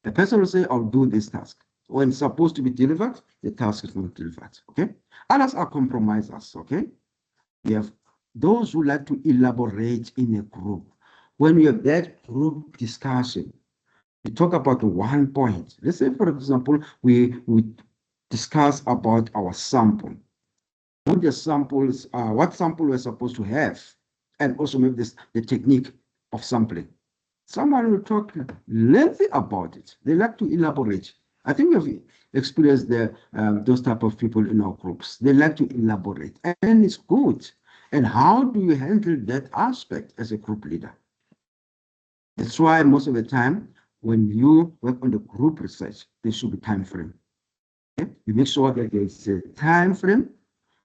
The person will say, I'll do this task. When it's supposed to be delivered, the task is not delivered. Okay? Others are compromisers. Okay? We have those who like to elaborate in a group. When we have that group discussion, we talk about one point. Let's say, for example, we discuss about our sample. What the samples, what sample we're supposed to have, and also maybe the technique of sampling. Someone will talk lengthy about it. They like to elaborate. I think we've experienced those type of people in our groups. They like to elaborate, and it's good. And how do you handle that aspect as a group leader? That's why most of the time, when you work on the group research, there should be time frame. Okay? You make sure that there's a time frame,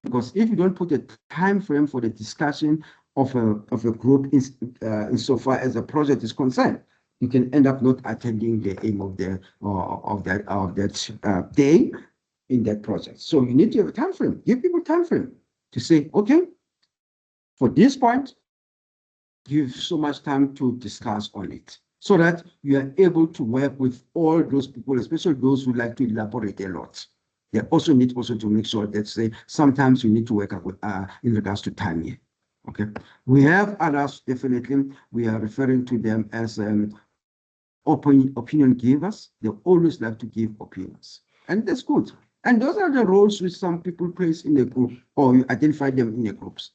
because if you don't put a time frame for the discussion of a group insofar as a project is concerned, you can end up not attending the aim of that day in that project. So you need to have a time frame. Give people time frame to say, okay, for this point, give so much time to discuss on it, so that you are able to work with all those people, especially those who like to elaborate a lot. They also need to make sure that, say, sometimes you need to work with, in regards to time here. Okay, we have others, definitely. We are referring to them as opinion givers. They always like to give opinions, and that's good. And those are the roles which some people place in a group, or you identify them in the groups.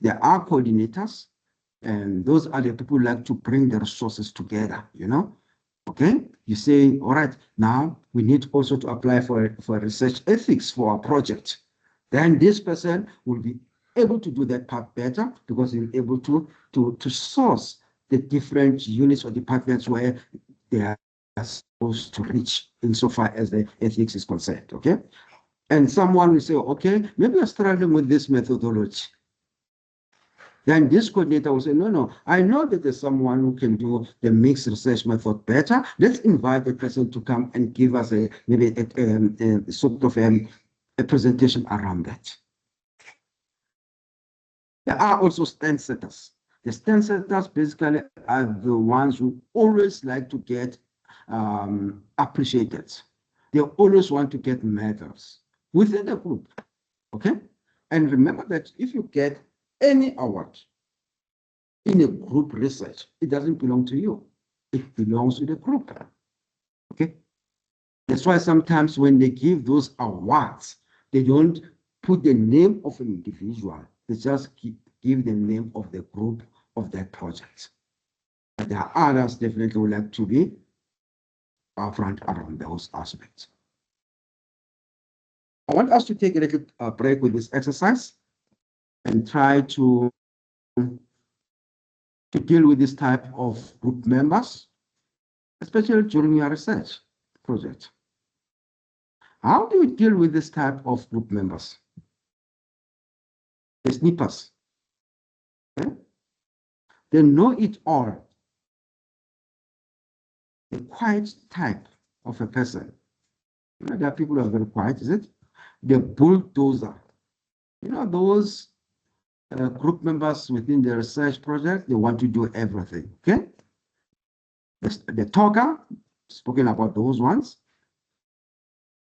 There are coordinators, and those are the people who like to bring the resources together, you know. Okay, you say, all right, now we need also to apply for research ethics for our project. Then this person will be able to do that part better, because he'll be able to source the different units or departments where they are supposed to reach insofar as the ethics is concerned. Okay, and someone will say, okay, maybe you're struggling with this methodology. Then this coordinator will say, no, I know that there's someone who can do the mixed research method better. Let's invite the person to come and give us maybe a sort of a presentation around that. There are also stand setters. The stand setters basically are the ones who always like to get appreciated. They always want to get medals within the group. Okay? And remember that if you get any award in a group research, it doesn't belong to you. It belongs to the group. Okay? That's why sometimes when they give those awards, they don't put the name of an individual. They just give the name of the group of that project. But there are others definitely would like to be upfront around those aspects. I want us to take a little break with this exercise and try to deal with this type of group members, especially during your research project. How do you deal with this type of group members? The snippers. Okay? They know it all. The quiet type of a person. You know, there are people who are very quiet, is it? The bulldozer. You know, those group members within the research project, they want to do everything, okay? The talker, spoken about those ones.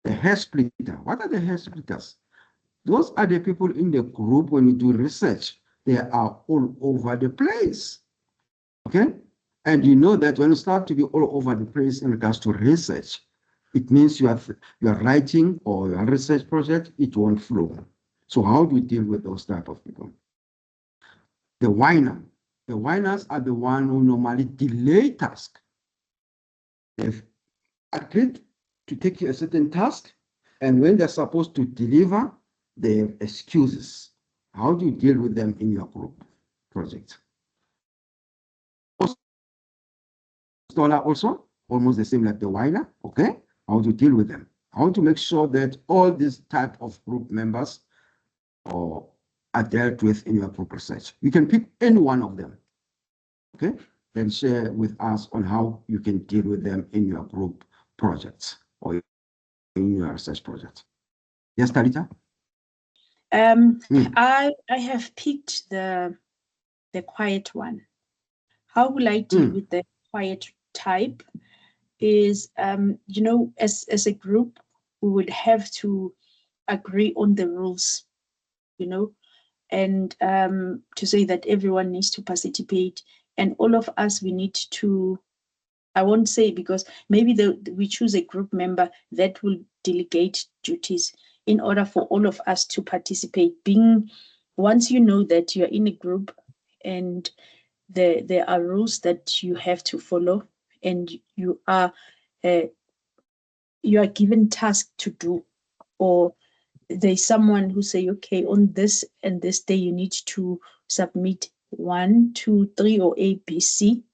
The hair splitter. What are the hair splitters? Those are the people in the group when you do research. They are all over the place, okay? And you know that when you start to be all over the place in regards to research, it means you are writing or your research project, it won't flow. So how do you deal with those type of people? The whiner. The whiners are the one who normally delay task. They've agreed to take a certain task, and when they're supposed to deliver, they have excuses. How do you deal with them in your group project? Also, almost the same like the whiner, okay? How to deal with them? How to make sure that all these type of group members or are dealt with in your group research. You can pick any one of them, okay? Then share with us on how you can deal with them in your group projects or in your research projects. Yes, Talita? I have picked the quiet one. How will I deal with the quiet type? Is you know, as a group, we would have to agree on the rules, you know, and to say that everyone needs to participate, and all of us, we need to, I won't say, because maybe we choose a group member that will delegate duties in order for all of us to participate. Being, once you know that you're in a group and there are rules that you have to follow, and you are given tasks to do, or there's someone who say, okay, on this and this day you need to submit 1, 2, 3, or A, B, C.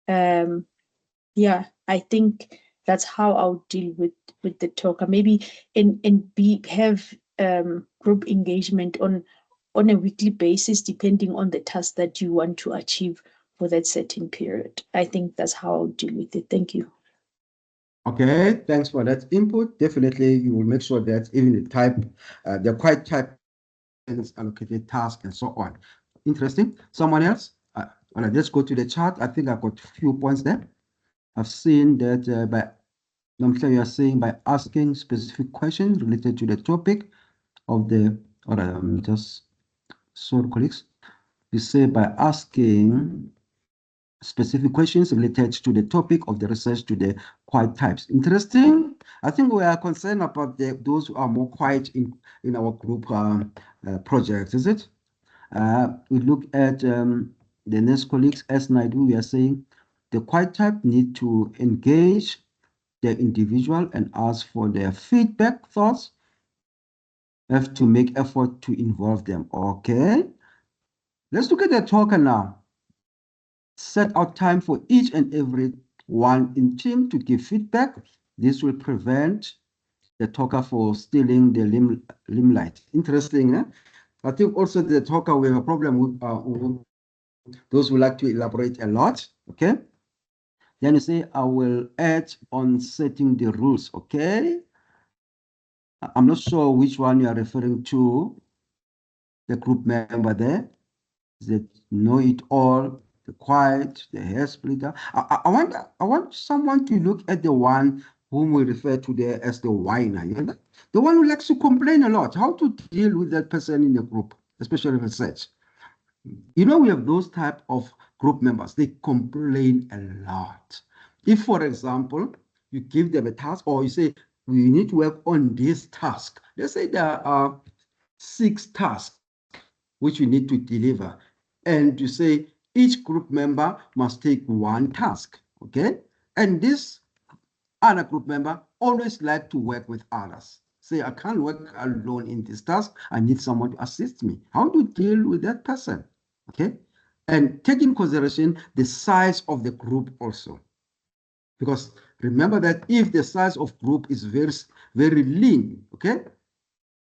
Yeah, I think that's how I'll deal with the talker. Maybe have group engagement on a weekly basis, depending on the task that you want to achieve for that certain period. I think that's how I'll deal with it. Thank you. Okay, thanks for that input. Definitely, you will make sure that even the quiet type is allocated task and so on. Interesting. Someone else? Well, let's go to the chart. I think I've got a few points there. I've seen that you are saying by asking specific questions related to the topic of the, or just sorry, colleagues. You say by asking specific questions related to the topic of the research to the quiet types. Interesting. I think we are concerned about those who are more quiet in our group projects, is it? We look at the next colleagues, as Naidu, we are saying the quiet type need to engage the individual and ask for their feedback, thoughts, have to make effort to involve them. Okay. Let's look at the talker now. Set out time for each and every one in team to give feedback. This will prevent the talker for stealing the limelight. Interesting, eh? I think also the talker will have a problem with those who like to elaborate a lot, okay? Then you say, I will add on setting the rules, okay? I'm not sure which one you are referring to, the group member there. That know it all, the quiet, the hair splitter. I want someone to look at the one whom we refer to there as the whiner, you know? The one who likes to complain a lot. How to deal with that person in the group, especially research. You know, we have those type of group members. They complain a lot. If, for example, you give them a task or you say, we need to work on this task. Let's say there are 6 tasks which we need to deliver. And you say each group member must take 1 task, okay? And this other group member always like to work with others. Say, I can't work alone in this task. I need someone to assist me. How to deal with that person, okay? And take in consideration the size of the group also. Because remember that if the size of group is very, very lean, okay?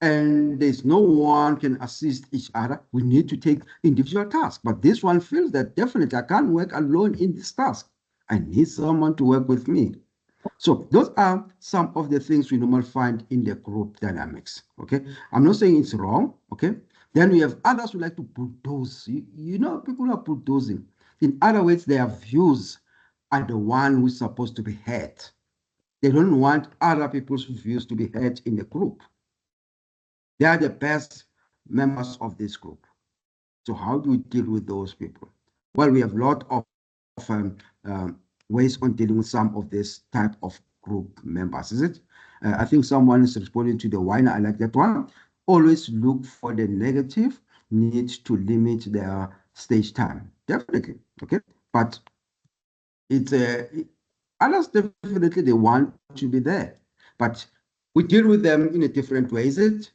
And there's no one can assist each other, we need to take individual tasks. But this one feels that definitely I can't work alone in this task. I need someone to work with me. So those are some of the things we normally find in the group dynamics, okay? I'm not saying it's wrong, okay? Then we have others who like to bulldoze. You know, people are bulldozing. In other words, their views are the one who's supposed to be heard. They don't want other people's views to be heard in the group. They are the best members of this group. So how do we deal with those people? Well, we have a lot of ways on dealing with some of this type of group members, is it? I think someone is responding to the whiner. I like that one. Always look for the negative, need to limit their stage time. Definitely, okay? But it's others definitely they want to be there. But we deal with them in a different way, is it?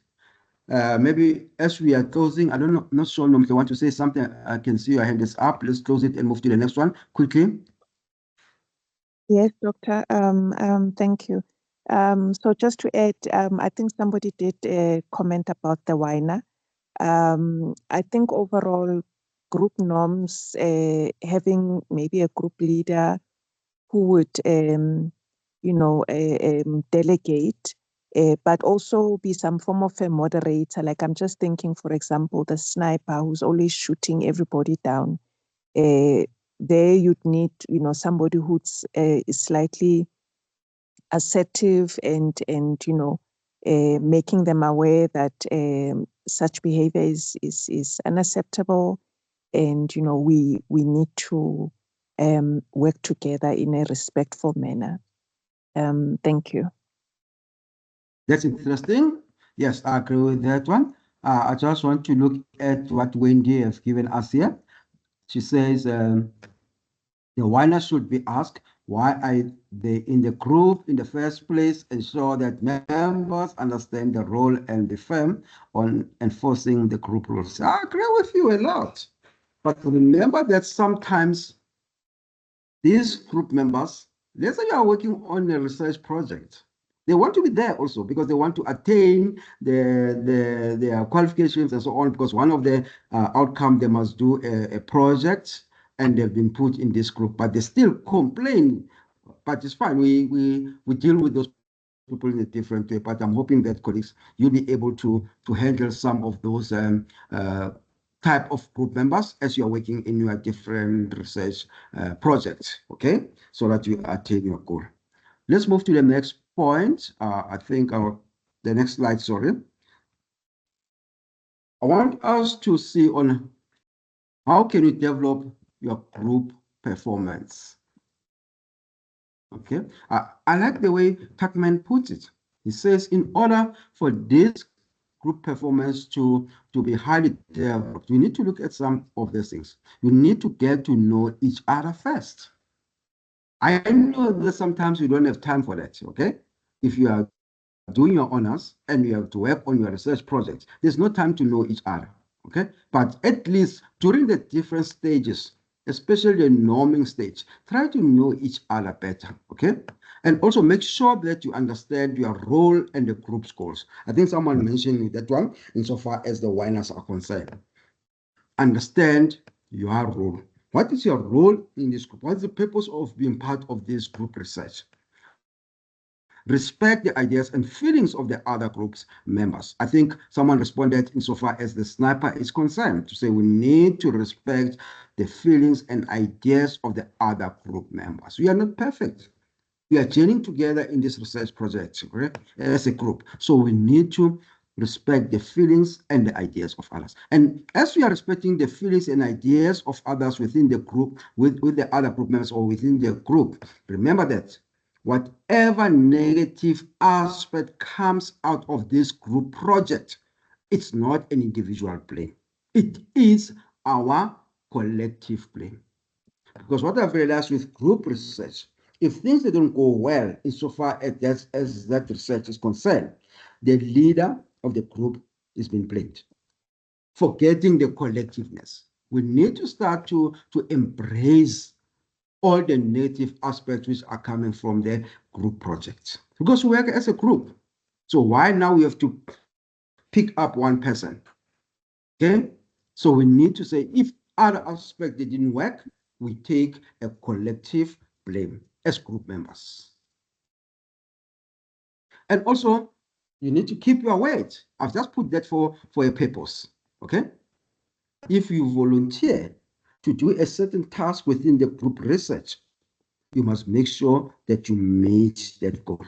Maybe as we are closing, I don't know, not sure, Nomke, want to say something? I can see your hand is up. Let's close it and move to the next one quickly. Yes, Doctor. Thank you. So just to add, I think somebody did comment about the whiner. I think overall group norms, having maybe a group leader who would, delegate, but also be some form of a moderator. Like I'm just thinking, for example, the sniper who's always shooting everybody down. There you'd need, somebody who's is slightly assertive and making them aware that such behavior is unacceptable, and we need to work together in a respectful manner. Thank you. That's interesting. Yes, I agree with that one. I just want to look at what Wendy has given us here. She says the winners should be asked why are they in the group in the first place, ensure that members understand the role and the firm on enforcing the group rules. I agree with you a lot. But remember that sometimes these group members, let's say you are working on a research project, they want to be there also because they want to attain their qualifications and so on, because one of the outcome, they must do a project and they've been put in this group, but they still complain. But it's fine. We deal with those people in a different way, but I'm hoping that colleagues, you'll be able to handle some of those type of group members as you're working in your different research projects, okay? So that you attain your goal. Let's move to the next point. I think the next slide, sorry. I want us to see on how can you develop your group performance. Okay, I like the way Tuckman puts it. He says, in order for this group performance to be highly developed, we need to look at some of these things. You need to get to know each other first. I know that sometimes you don't have time for that, okay? If you are doing your honors and you have to work on your research project, there's no time to know each other, okay? But at least during the different stages, especially the norming stage, try to know each other better, okay? And also make sure that you understand your role and the group's goals. I think someone mentioned that one insofar as the winners are concerned. Understand your role. What is your role in this group? What is the purpose of being part of this group research? Respect the ideas and feelings of the other group's members. I think someone responded insofar as the sniper is concerned, to say we need to respect the feelings and ideas of the other group members. We are not perfect. We are journeying together in this research project, right, as a group. So we need to respect the feelings and the ideas of others. And as we are respecting the feelings and ideas of others within the group, with the other group members or within the group, remember that whatever negative aspect comes out of this group project, it's not an individual blame. It is our collective blame. Because what I've realized with group research, if things don't go well insofar as that research is concerned, the leader of the group is being blamed, forgetting the collectiveness. We need to start to embrace all the negative aspects which are coming from the group projects, because we work as a group. So why now we have to pick up one person? Okay, so we need to say if other aspects didn't work, we take a collective blame as group members. And also, you need to keep your word. I've just put that for a purpose, okay? If you volunteer to do a certain task within the group research, you must make sure that you meet that goal.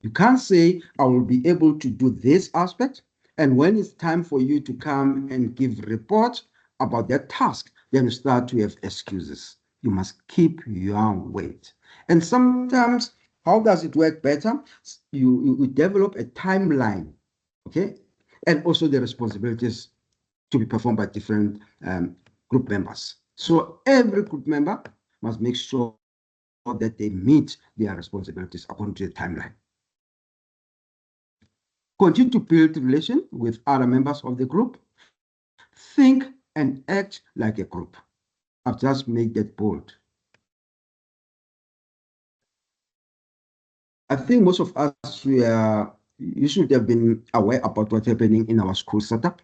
You can't say, I will be able to do this aspect, and when it's time for you to come and give report about that task, then you start to have excuses. You must keep your word. And sometimes, how does it work better? You develop a timeline, okay? And also the responsibilities to be performed by different group members. So every group member must make sure that they meet their responsibilities according to the timeline. Continue to build relation with other members of the group. Think and act like a group. I've just made that bold. I think most of us, you should have been aware about what's happening in our school setup.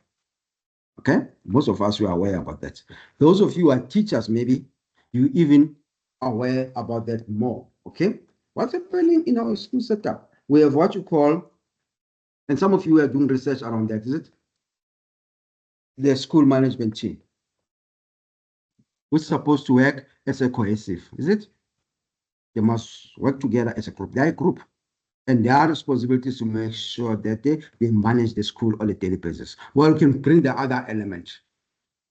Okay, most of us were aware about that. Those of you who are teachers, maybe you even aware about that more. Okay, what's happening in our school setup? We have what you call, and some of you are doing research around that, is it? The school management team, which is supposed to work as a cohesive, is it? They must work together as a group. They're a group. And their responsibility is to make sure that they manage the school on a daily basis. Well, we can bring the other element,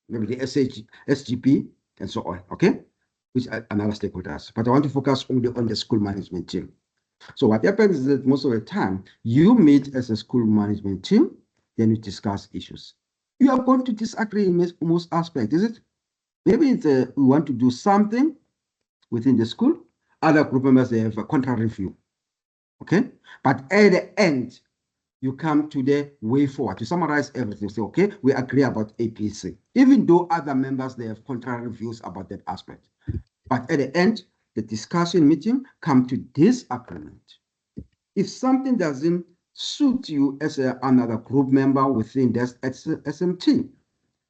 maybe the SGP, and so on, okay? Which are another stakeholders. But I want to focus only on the school management team. So what happens is that most of the time, you meet as a school management team, then you discuss issues. You are going to disagree in most aspects, is it? Maybe it's we want to do something within the school. Other group members, they have a contrary view, okay? But at the end, you come to the way forward. To summarize everything, say, okay, we agree about APC, even though other members, they have contrary views about that aspect. But at the end, the discussion meeting come to this agreement. If something doesn't suit you as another group member within this SMT,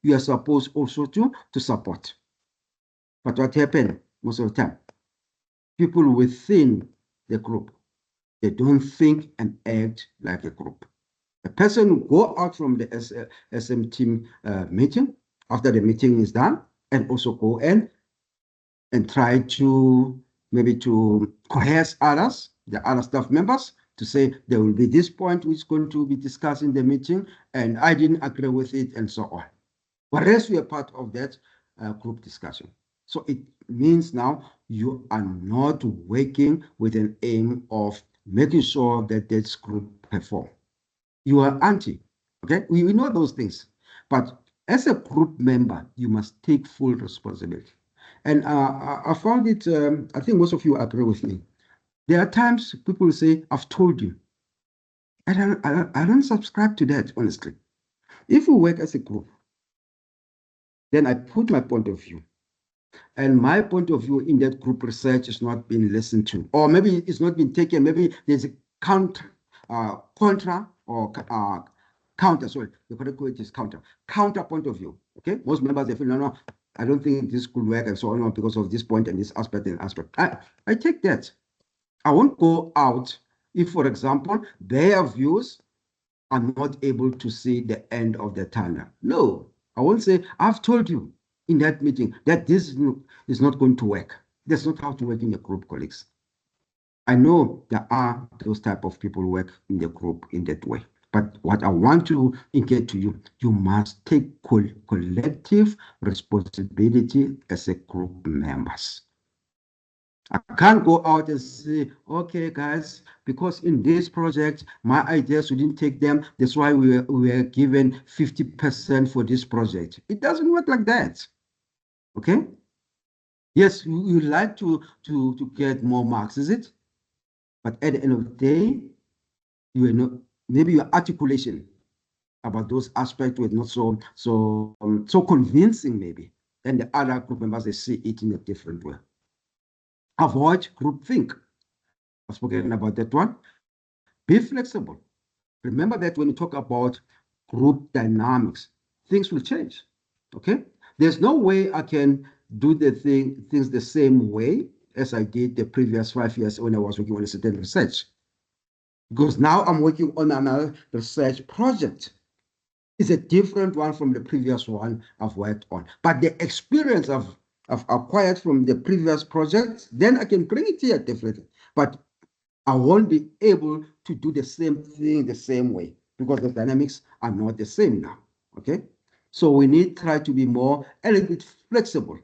you are supposed also to support. But what happened most of the time? People within the group, they don't think and act like a group. A person will go out from the SMT meeting after the meeting is done and also go in and try to maybe to coerce others, the other staff members, to say there will be this point which is going to be discussed in the meeting and I didn't agree with it and so on. Whereas we are part of that group discussion. So it means now you are not working with an aim of making sure that this group perform. You are anti, okay? We know those things. But as a group member, you must take full responsibility. And I found it, I think most of you agree with me. There are times people say, I've told you. I don't subscribe to that, honestly. If we work as a group, then I put my point of view. And my point of view in that group research is not being listened to. Or maybe it's not been taken. Maybe there's a contra or counter, sorry, the correct word is counter point of view. Okay, most members, they feel, no, I don't think this could work and so on because of this point and this aspect and aspect. I take that. I won't go out if, for example, their views are not able to see the end of the tunnel. No, I won't say, I've told you in that meeting that this is not going to work. That's not how to work in a group, colleagues. I know there are those type of people who work in the group in that way. But what I want to indicate to you, you must take collective responsibility as a group members. I can't go out and say, okay, guys, because in this project, my ideas, we didn't take them. That's why we were given 50% for this project. It doesn't work like that. Okay? Yes, you like to get more marks, is it? But at the end of the day, you are not, maybe your articulation about those aspects was not so convincing, maybe. And the other group members, they see it in a different way. Avoid groupthink. I've spoken about that one. Be flexible. Remember that when you talk about group dynamics, things will change. Okay? There's no way I can do the things the same way as I did the previous 5 years when I was working on a certain research. Because now I'm working on another research project. It's a different one from the previous one I've worked on. But the experience I've acquired from the previous project, then I can bring it here differently. But I won't be able to do the same thing the same way because the dynamics are not the same now, okay? So we need to try to be a little bit flexible,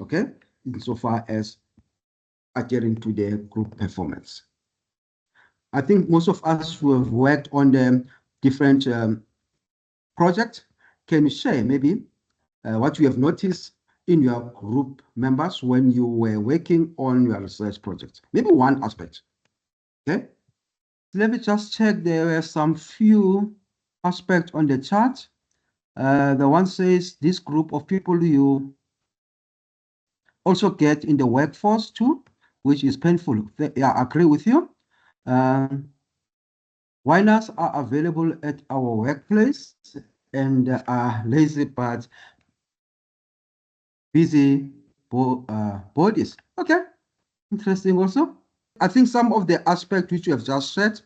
okay? Insofar as adhering to the group performance. I think most of us who have worked on the different projects can share maybe what you have noticed in your group members when you were working on your research project. Maybe one aspect, okay? Let me just check. There were some few aspects on the chart. The one says this group of people you also get in the workforce too, which is painful. Yeah, I agree with you. Winers are available at our workplace and are lazy but busy bodies. Okay, interesting also. I think some of the aspects which you have just said,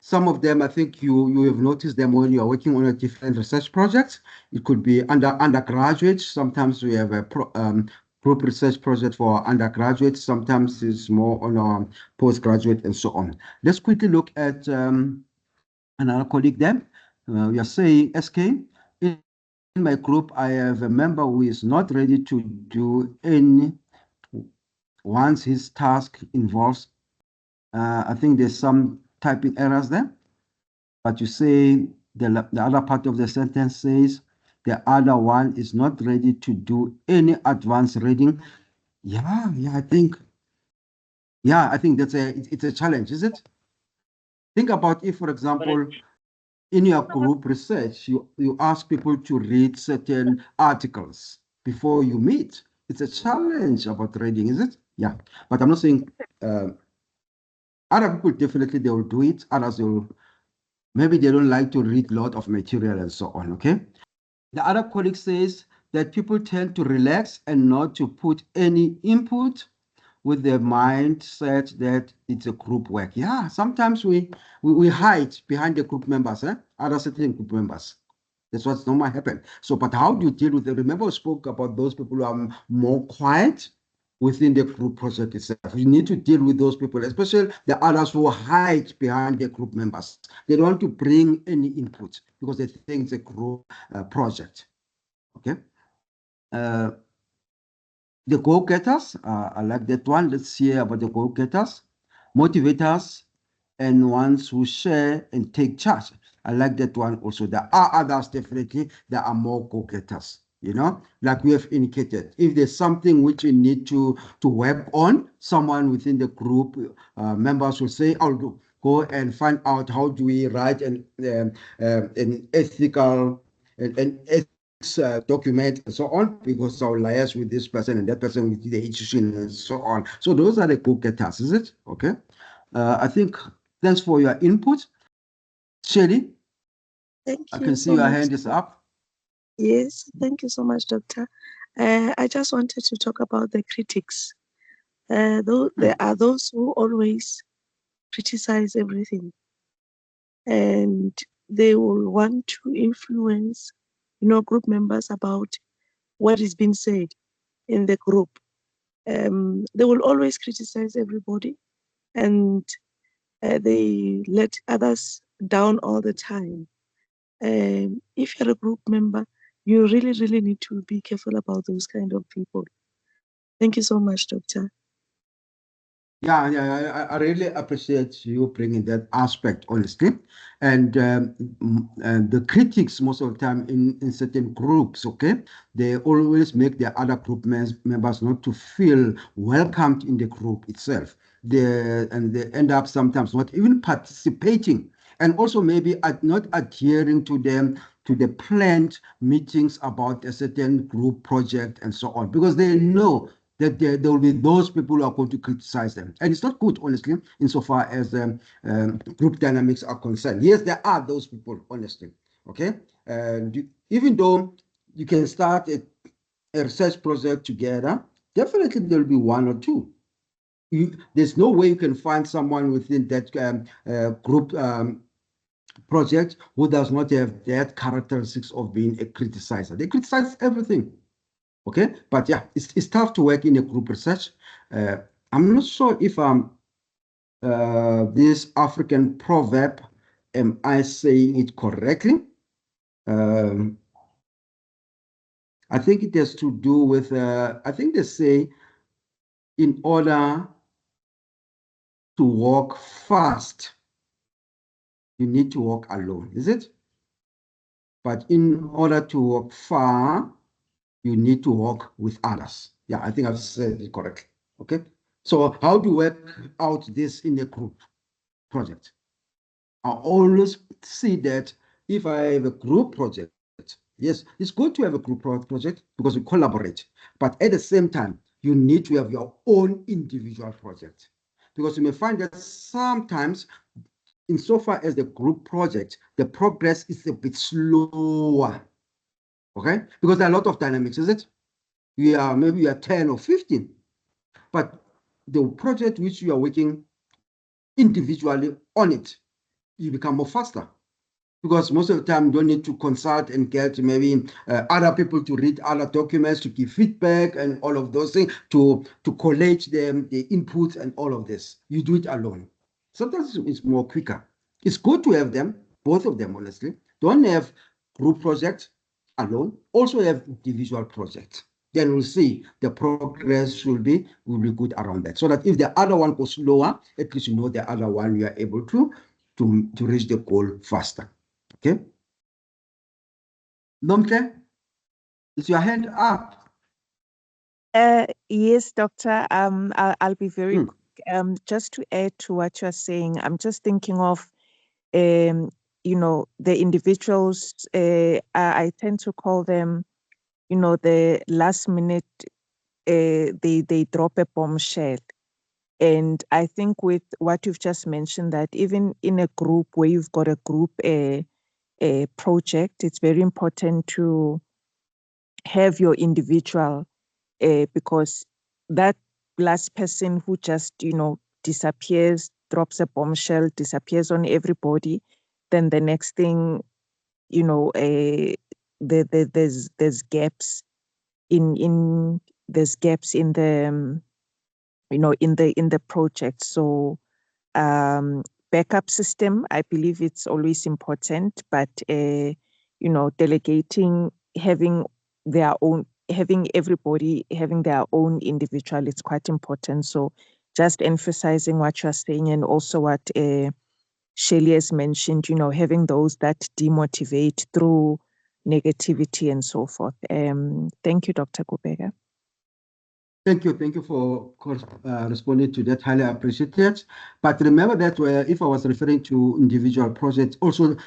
some of them, I think you have noticed them when you are working on a different research projects. It could be undergraduate. Sometimes we have a group research project for undergraduates. Sometimes it's more on a postgraduate and so on. Let's quickly look at another colleague there. We are saying, SK, in my group, I have a member who is not ready to do any once his task involves, I think there's some typing errors there, but you say the other part of the sentence says the other one is not ready to do any advanced reading. Yeah, I think it's a challenge, is it? Think about if, for example, in your group research, you ask people to read certain articles before you meet. It's a challenge about reading, is it? Yeah, but I'm not saying other people definitely they will do it. Others they will maybe they don't like to read a lot of material and so on. Okay. The other colleague says that people tend to relax and not to put any input with the mindset that it's a group work. Yeah, sometimes we hide behind the group members, other certain group members. That's what's normal happen. So, but how do you deal with it? Remember, we spoke about those people who are more quiet within the group project itself. You need to deal with those people, especially the others who hide behind the group members. They don't want to bring any input because they think it's a group project. Okay. The go-getters, I like that one. Let's hear about the go-getters, motivators, and ones who share and take charge. I like that one also. There are others definitely that are more go-getters, like we have indicated. If there's something which we need to work on, someone within the group members will say, I'll go and find out how do we write an ethical an document and so on, because I'll liaise with this person and that person with the institution and so on. So those are the go-getters, is it? Okay. I think thanks for your input. Shelly, Thank I you can see so your much. hand is up. Yes, thank you so much, Doctor. I just wanted to talk about the critics. Though there are those who always criticize everything, and they will want to influence, group members about what is being said in the group. They will always criticize everybody, and they let others down all the time. If you're a group member, you really, really need to be careful about those kind of people. Thank you so much, Doctor. Yeah, I really appreciate you bringing that aspect, honestly. And the critics, most of the time in certain groups, okay, they always make the other group members not to feel welcomed in the group itself. And they end up sometimes not even participating, and also maybe not adhering to them to the planned meetings about a certain group project and so on, because they know that there will be those people who are going to criticize them. And it's not good, honestly, insofar as group dynamics are concerned. Yes, there are those people, honestly, okay? And even though you can start a research project together, definitely there will be one or two. There's no way you can find someone within that group project who does not have that characteristics of being a criticizer. They criticize everything. Okay, but yeah, it's tough to work in a group research. I'm not sure if this African proverb, am I saying it correctly? I think it has to do with, I think they say, in order to walk fast, you need to walk alone, is it? But in order to walk far, you need to walk with others. Yeah, I think I've said it correctly. Okay. So how do you work out this in a group project? I always see that if I have a group project, yes, it's good to have a group project because we collaborate. But at the same time, you need to have your own individual project, because you may find that sometimes insofar as the group project, the progress is a bit slower. Okay? Because there are a lot of dynamics, is it? Maybe you are 10 or 15. But the project which you are working individually on it, you become more faster. Because most of the time you don't need to consult and get maybe other people to read other documents, to give feedback and all of those things, to collate them, the inputs and all of this. You do it alone. Sometimes it's more quicker. It's good to have them, both of them, honestly. Don't have group projects alone. Also have individual projects. Then we'll see the progress will be good around that. So that if the other one goes slower, at least you know the other one you are able to reach the goal faster. Okay. Nomke, is your hand up? Yes, Doctor. I'll be very quick. Just to add to what you're saying, I'm just thinking of, the individuals. I tend to call them, the last minute. They drop a bombshell, and I think with what you've just mentioned, that even in a group where you've got a group a project, it's very important to have your individual, because that last person who just disappears, drops a bombshell, disappears on everybody, then the next thing there's gaps in there's gaps in the in the project. So backup system, I believe it's always important, but delegating, having everybody having their own individual, it's quite important. So just emphasizing what you're saying, and also what Shelley has mentioned, having those that demotivate through negativity and so forth. Thank you, Dr. Kubeka. Thank you for responding to that. Highly appreciated. But remember that if I was referring to individual projects, also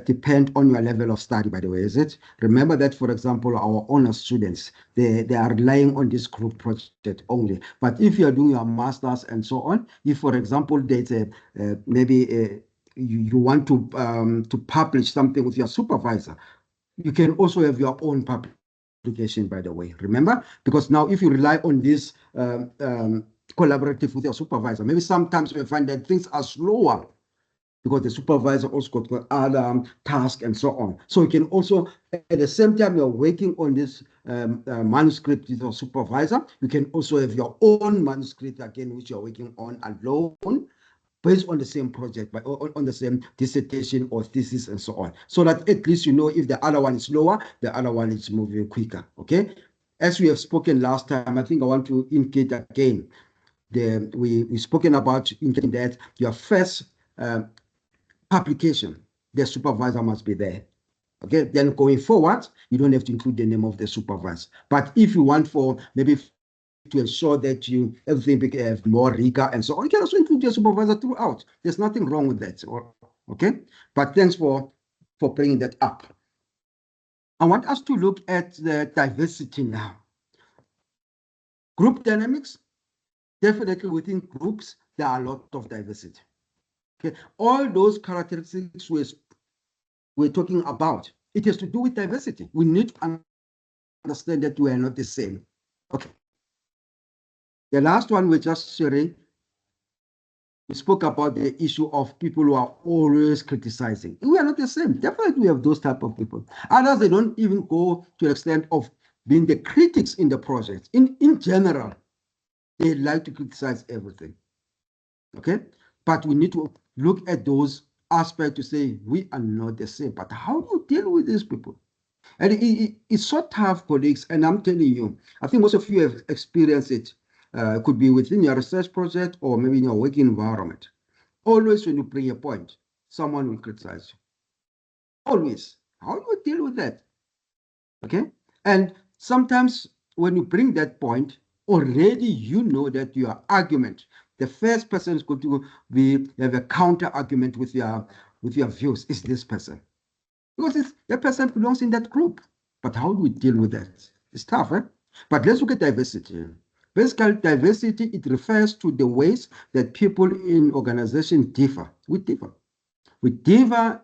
depend on your level of study, by the way, is it? Remember that, for example, our honors students, they are relying on this group project only. But if you are doing your masters and so on, if, for example, there's you want to publish something with your supervisor, you can also have your own publication, by the way, remember? Because now if you rely on this collaborative with your supervisor, maybe sometimes you find that things are slower because the supervisor also got other tasks and so on. So you can also, at the same time you're working on this manuscript with your supervisor, you can also have your own manuscript again, which you're working on alone, based on the same project, but on the same dissertation or thesis and so on. So that at least you know if the other one is slower, the other one is moving quicker, okay? As we have spoken last time, I think I want to indicate again, we've spoken about indicating that your first publication, the supervisor must be there. Okay, then going forward, you don't have to include the name of the supervisor. But if you want for maybe to ensure that everything becomes more rigor and so on, you can also include your supervisor throughout. There's nothing wrong with that. Okay, but thanks for bringing that up. I want us to look at the diversity now. Group dynamics, definitely within groups, there are a lot of diversity. Okay, all those characteristics we're talking about, it has to do with diversity. We need to understand that we are not the same. Okay. The last one we're just sharing, we spoke about the issue of people who are always criticizing. We are not the same. Definitely we have those type of people. Others, they don't even go to the extent of being the critics in the project. In general, they like to criticize everything. Okay? But we need to look at those aspects to say we are not the same. But how do you deal with these people? And it's so tough, colleagues, and I'm telling you, I think most of you have experienced it. It could be within your research project or maybe in your working environment. Always when you bring a point, someone will criticize you. Always. How do you deal with that? Okay? And sometimes when you bring that point, already you know that your argument, the first person is going to have a counter argument with your views is this person. Because that person belongs in that group. But how do we deal with that? It's tough, eh? But let's look at diversity. Basically, diversity, it refers to the ways that people in organizations differ. We differ. We differ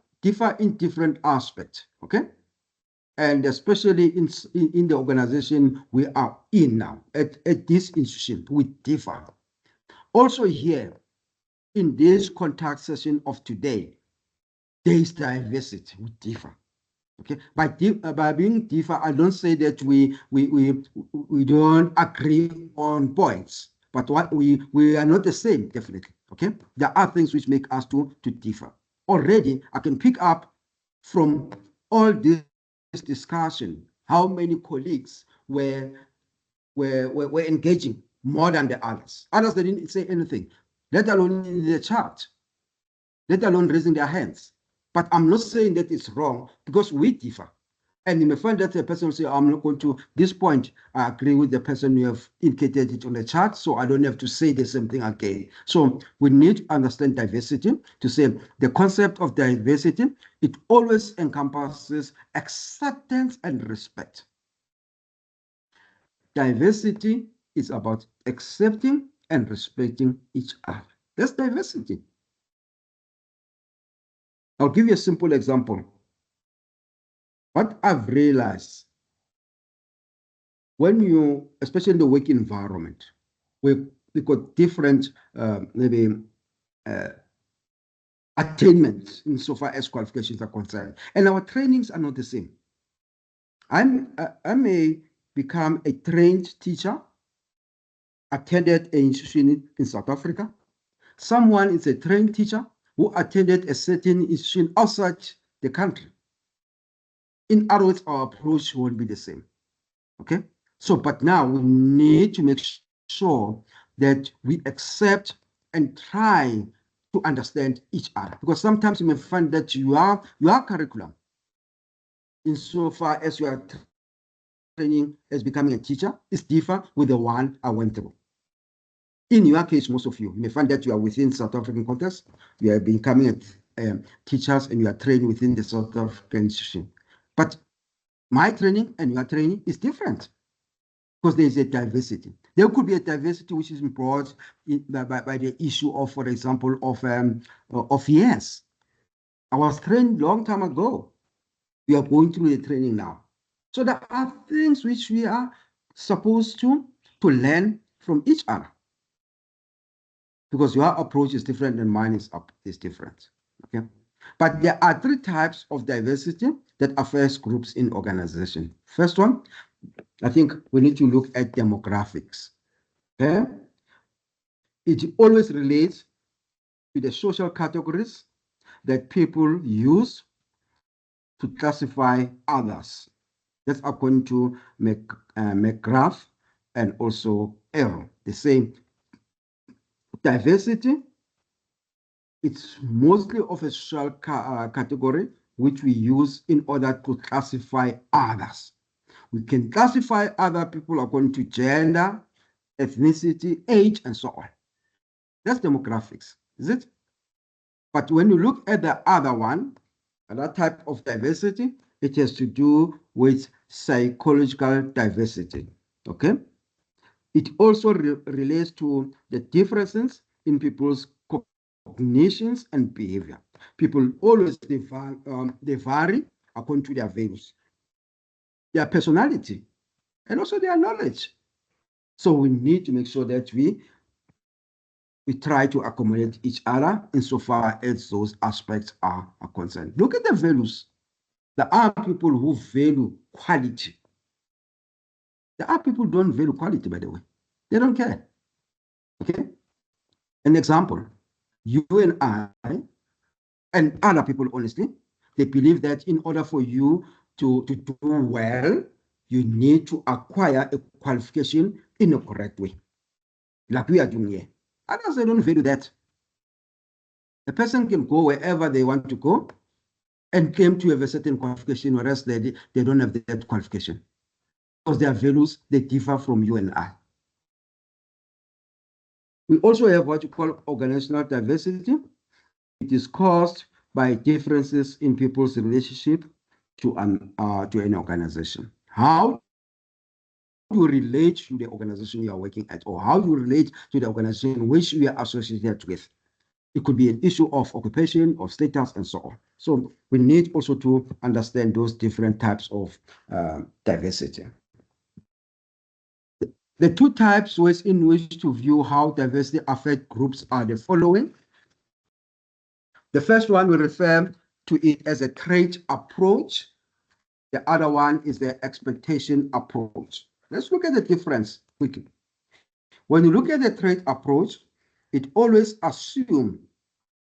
in different aspects, okay? And especially in the organization we are in now, at this institution, we differ. Also here, in this contact session of today, there is diversity, we differ. Okay, by being differ, I don't say that we don't agree on points, but what we are not the same, definitely. Okay, there are things which make us to differ. Already, I can pick up from all this discussion how many colleagues were engaging more than the others. Others, they didn't say anything, let alone in the chat, let alone raising their hands. But I'm not saying that it's wrong, because we differ. And you may find that a person will say, I'm not going to this point, I agree with the person you have indicated it on the chart, so I don't have to say the same thing again. So we need to understand diversity, to say the concept of diversity, it always encompasses acceptance and respect. Diversity is about accepting and respecting each other. That's diversity. I'll give you a simple example. What I've realized, when you, especially in the work environment, where we've got different attainments insofar as qualifications are concerned, and our trainings are not the same. I may become a trained teacher, attended an institution in South Africa. Someone is a trained teacher who attended a certain institution outside the country. In other words, our approach won't be the same. Okay? So, but now we need to make sure that we accept and try to understand each other. Because sometimes you may find that your curriculum, insofar as you are training as becoming a teacher, is different with the one I went through. In your case, most of you may find that you are within South African context, you are becoming teachers and you are trained within the South African institution. But my training and your training is different, because there is a diversity. There could be a diversity which is brought by the issue of, for example, of years. I was trained long time ago. We are going through the training now. So there are things which we are supposed to learn from each other, because your approach is different and mine is different. Okay, but there are three types of diversity that affects groups in organization. First one, I think we need to look at demographics. Okay? It always relates to the social categories that people use to classify others. That's according to McGrath and also Arrow. They say diversity, it's mostly of a social category which we use in order to classify others. We can classify other people according to gender, ethnicity, age, and so on. That's demographics, is it? But when you look at the other one, another type of diversity, it has to do with psychological diversity, okay? It also relates to the differences in people's cognitions and behavior. People always they vary according to their values, their personality, and also their knowledge. So we need to make sure that we try to accommodate each other insofar as those aspects are concerned. Look at the values. There are people who value quality. There are people who don't value quality, by the way. They don't care. Okay? An example, you and I, and other people, honestly, they believe that in order for you to do well, you need to acquire a qualification in a correct way, like we are doing here. Others, they don't value that. A person can go wherever they want to go and claim to have a certain qualification, whereas they don't have that qualification. Because their values, they differ from you and I. We also have what you call organizational diversity. It is caused by differences in people's relationship to an organization. How you relate to the organization you are working at, or how you relate to the organization which you are associated with. It could be an issue of occupation, of status, and so on. So we need also to understand those different types of diversity. The two types ways in which to view how diversity affect groups are the following. The first one we refer to it as a trait approach. The other one is the expectation approach. Let's look at the difference quickly. When you look at the trait approach, it always assumes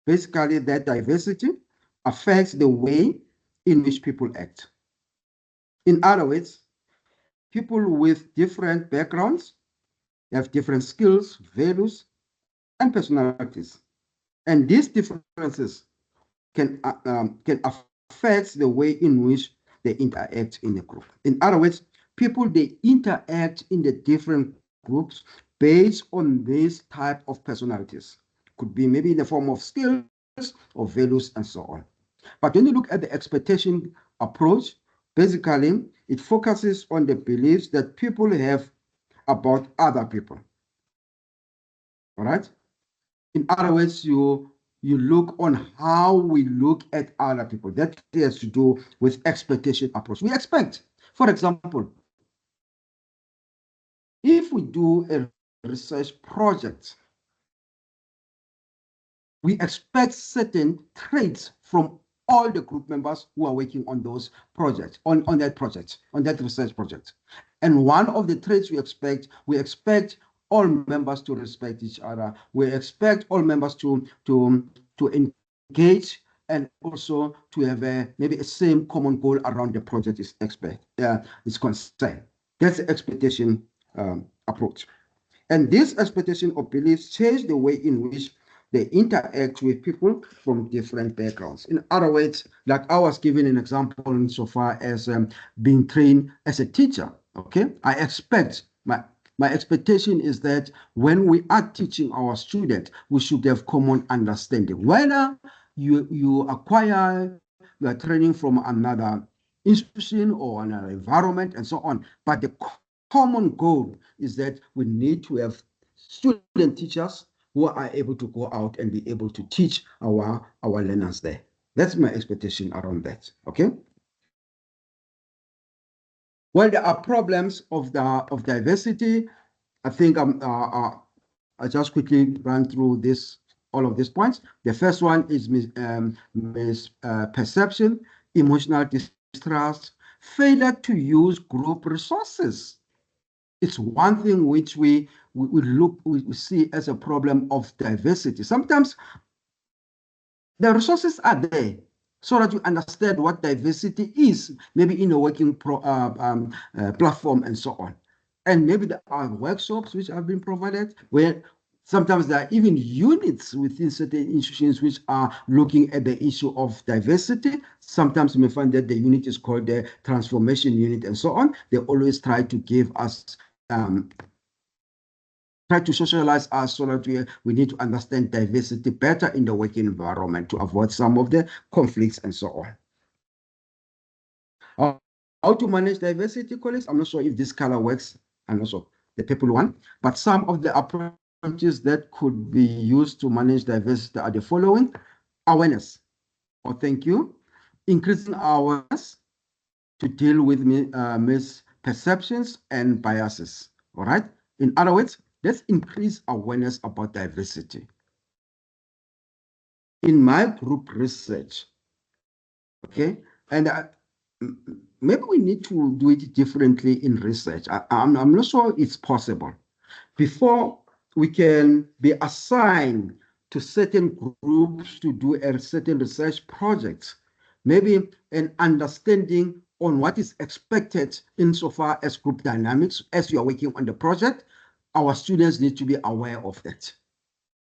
basically that diversity affects the way in which people act. In other words, people with different backgrounds have different skills, values, and personalities. And these differences can affect the way in which they interact in a group. In other words, people, they interact in the different groups based on this type of personalities. Could be maybe in the form of skills or values and so on. But when you look at the expectation approach, basically, it focuses on the beliefs that people have about other people. All right? In other words, you look on how we look at other people. That has to do with expectation approach. We expect, for example, if we do a research project, we expect certain traits from all the group members who are working on those projects, on that research project. And one of the traits we expect all members to respect each other. We expect all members to engage and also to have maybe a same common goal around the project is concerned. That's the expectation approach. And this expectation of beliefs change the way in which they interact with people from different backgrounds. In other words, like I was giving an example insofar as being trained as a teacher, okay? I expect, my expectation is that when we are teaching our students, we should have common understanding. Whether you are training from another institution or another environment and so on, but the common goal is that we need to have student teachers who are able to go out and be able to teach our learners there. That's my expectation around that, okay? Well, there are problems of diversity. I think I just quickly run through all of these points. The first one is misperception, emotional distrust, failure to use group resources. It's one thing which we see as a problem of diversity. Sometimes the resources are there so that you understand what diversity is, maybe in a working platform and so on. And maybe there are workshops which have been provided where sometimes there are even units within certain institutions which are looking at the issue of diversity. Sometimes you may find that the unit is called the transformation unit and so on. They always try to give us try to socialize us so that we need to understand diversity better in the working environment to avoid some of the conflicts and so on. How to manage diversity, colleagues? I'm not sure if this color works. I'm not sure the purple one, but some of the approaches that could be used to manage diversity are the following: awareness. Oh, thank you. Increasing awareness to deal with misperceptions and biases. All right. In other words, let's increase awareness about diversity. In my group research, okay, and maybe we need to do it differently in research. I'm not sure it's possible. Before we can be assigned to certain groups to do a certain research project, maybe an understanding on what is expected insofar as group dynamics as you are working on the project, our students need to be aware of that.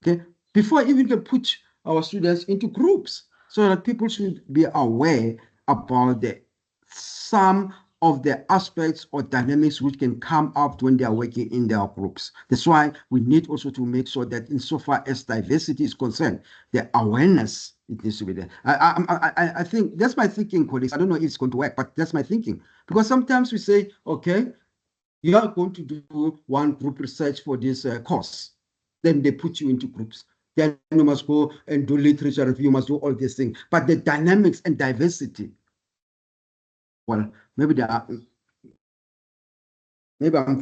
Okay, before even can put our students into groups, so that people should be aware about some of the aspects or dynamics which can come up when they are working in their groups. That's why we need also to make sure that insofar as diversity is concerned, the awareness, it needs to be there. I think that's my thinking, colleagues. I don't know if it's going to work, but that's my thinking. Because sometimes we say, okay, you are going to do one group research for this course. Then they put you into groups. then you must go and do literature review, you must do all these things. But the dynamics and diversity, well, maybe I'm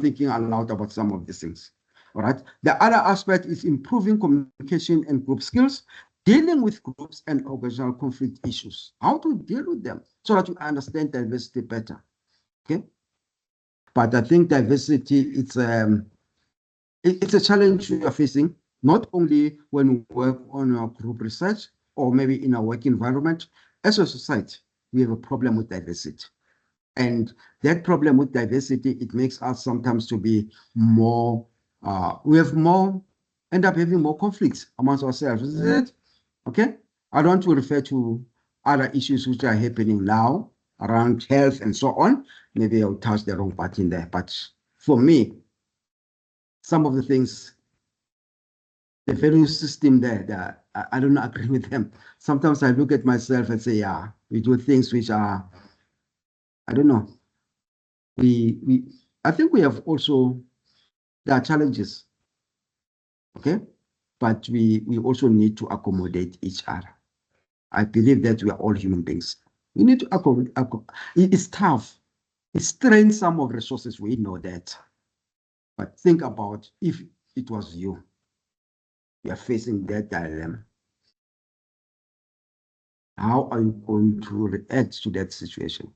thinking aloud about some of these things. All right. The other aspect is improving communication and group skills, dealing with groups and organizational conflict issues, how to deal with them so that you understand diversity better. Okay. But I think diversity, it's a challenge we are facing, not only when we work on our group research or maybe in our work environment. As a society, we have a problem with diversity. And that problem with diversity, it makes us sometimes to be more, end up having more conflicts amongst ourselves, isn't it? Okay? I don't want to refer to other issues which are happening now around health and so on. Maybe I'll touch the wrong part in there. But for me, some of the things, the value system there, I don't agree with them. Sometimes I look at myself and say, yeah, we do things which are, I don't know. I think we have also, there are challenges, okay? But we also need to accommodate each other. I believe that we are all human beings. We need to accommodate. It's tough. It strains some of the resources, we know that. But think about if it was you are facing that dilemma. How are you going to react to that situation?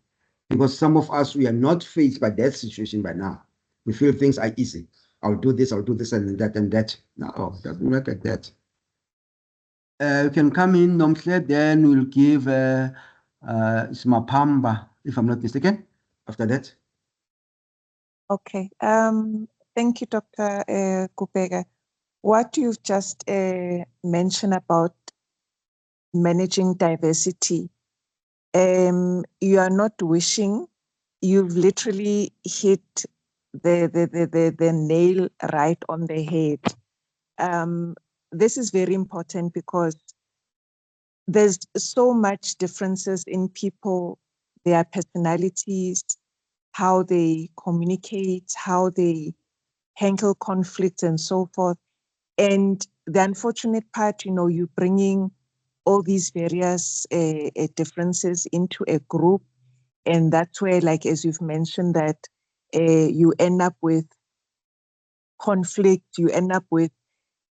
Because some of us, we are not faced by that situation by now. We feel things are easy. I'll do this and that and that. No, it doesn't work like that. You can come in, Nomhle, then we'll give Smapamba, if I'm not mistaken, after that. Okay. Thank you, Dr. Kupega. What you've just mentioned about managing diversity, you are not wishing, you've literally hit the nail right on the head. This is very important because there's so much differences in people, their personalities, how they communicate, how they handle conflicts and so forth. And the unfortunate part, you're bringing all these various differences into a group. And that's where, like, as you've mentioned, that you end up with conflict, you end up with,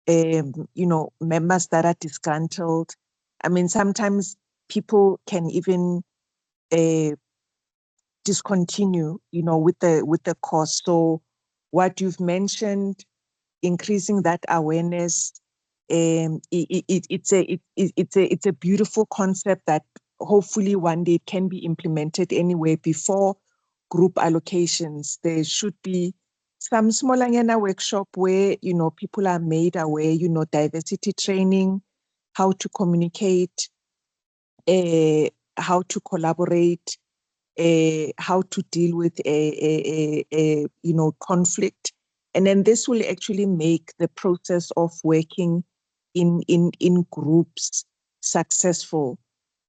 members that are disgruntled. I mean, sometimes people can even discontinue, with the cause. So what you've mentioned, increasing that awareness, it's a beautiful concept that hopefully one day can be implemented anyway. Before group allocations, there should be some smaller workshop where people are made aware, diversity training, how to communicate, how to collaborate, how to deal with conflict. And then this will actually make the process of working in groups successful.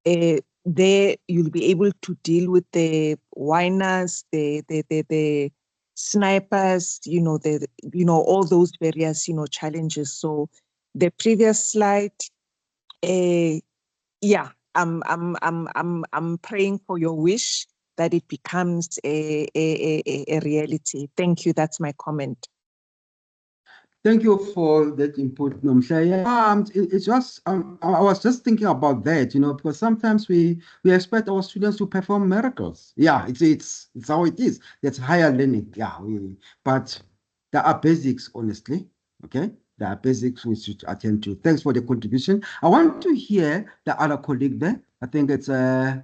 There you'll be able to deal with the whiners, the snipers, all those various challenges. So the previous slide, yeah, I'm praying for your wish that it becomes a reality. Thank you. That's my comment. Thank you for that input, Nomhle. It's just I was just thinking about that, because sometimes we expect our students to perform miracles. Yeah, it's how it is. That's higher learning. Yeah, but there are basics, honestly. Okay, there are basics we should attend to. Thanks for the contribution. I want to hear the other colleague there. I think it's Good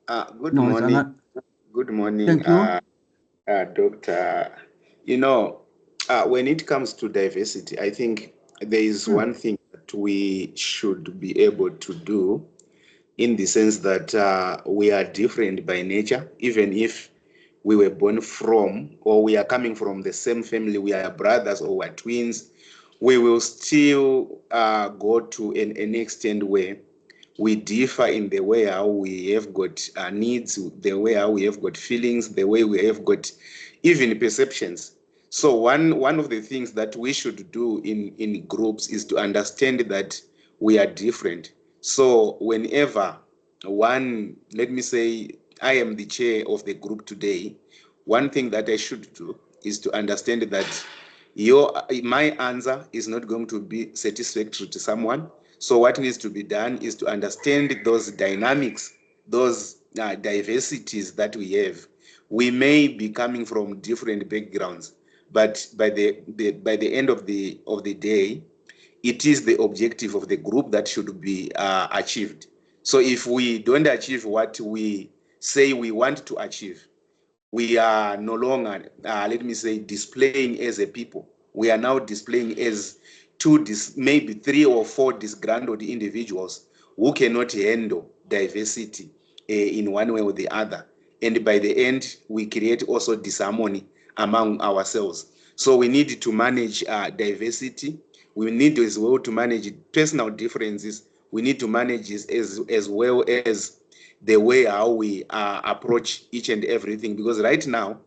no, it's morning. Anna. Good morning, Thank you. Doctor. When it comes to diversity, I think there is one thing that we should be able to do, in the sense that we are different by nature. Even if we were born from, or we are coming from the same family, we are brothers or we are twins, we will still go to an extent where we differ in the way how we have got needs, the way how we have got feelings, the way we have got even perceptions. So one of the things that we should do in groups is to understand that we are different. So whenever one, let me say, I am the chair of the group today, one thing that I should do is to understand that my answer is not going to be satisfactory to someone. So what needs to be done is to understand those dynamics, those diversities that we have. We may be coming from different backgrounds, but by the end of the day, it is the objective of the group that should be achieved. So if we don't achieve what we say we want to achieve, we are no longer, let me say, displaying as a people. We are now displaying as maybe 3 or 4 disgruntled individuals who cannot handle diversity in one way or the other. And by the end, we create also disharmony among ourselves. So we need to manage diversity. We need as well to manage personal differences. We need to manage as well as the way how we approach each and everything. Because right now,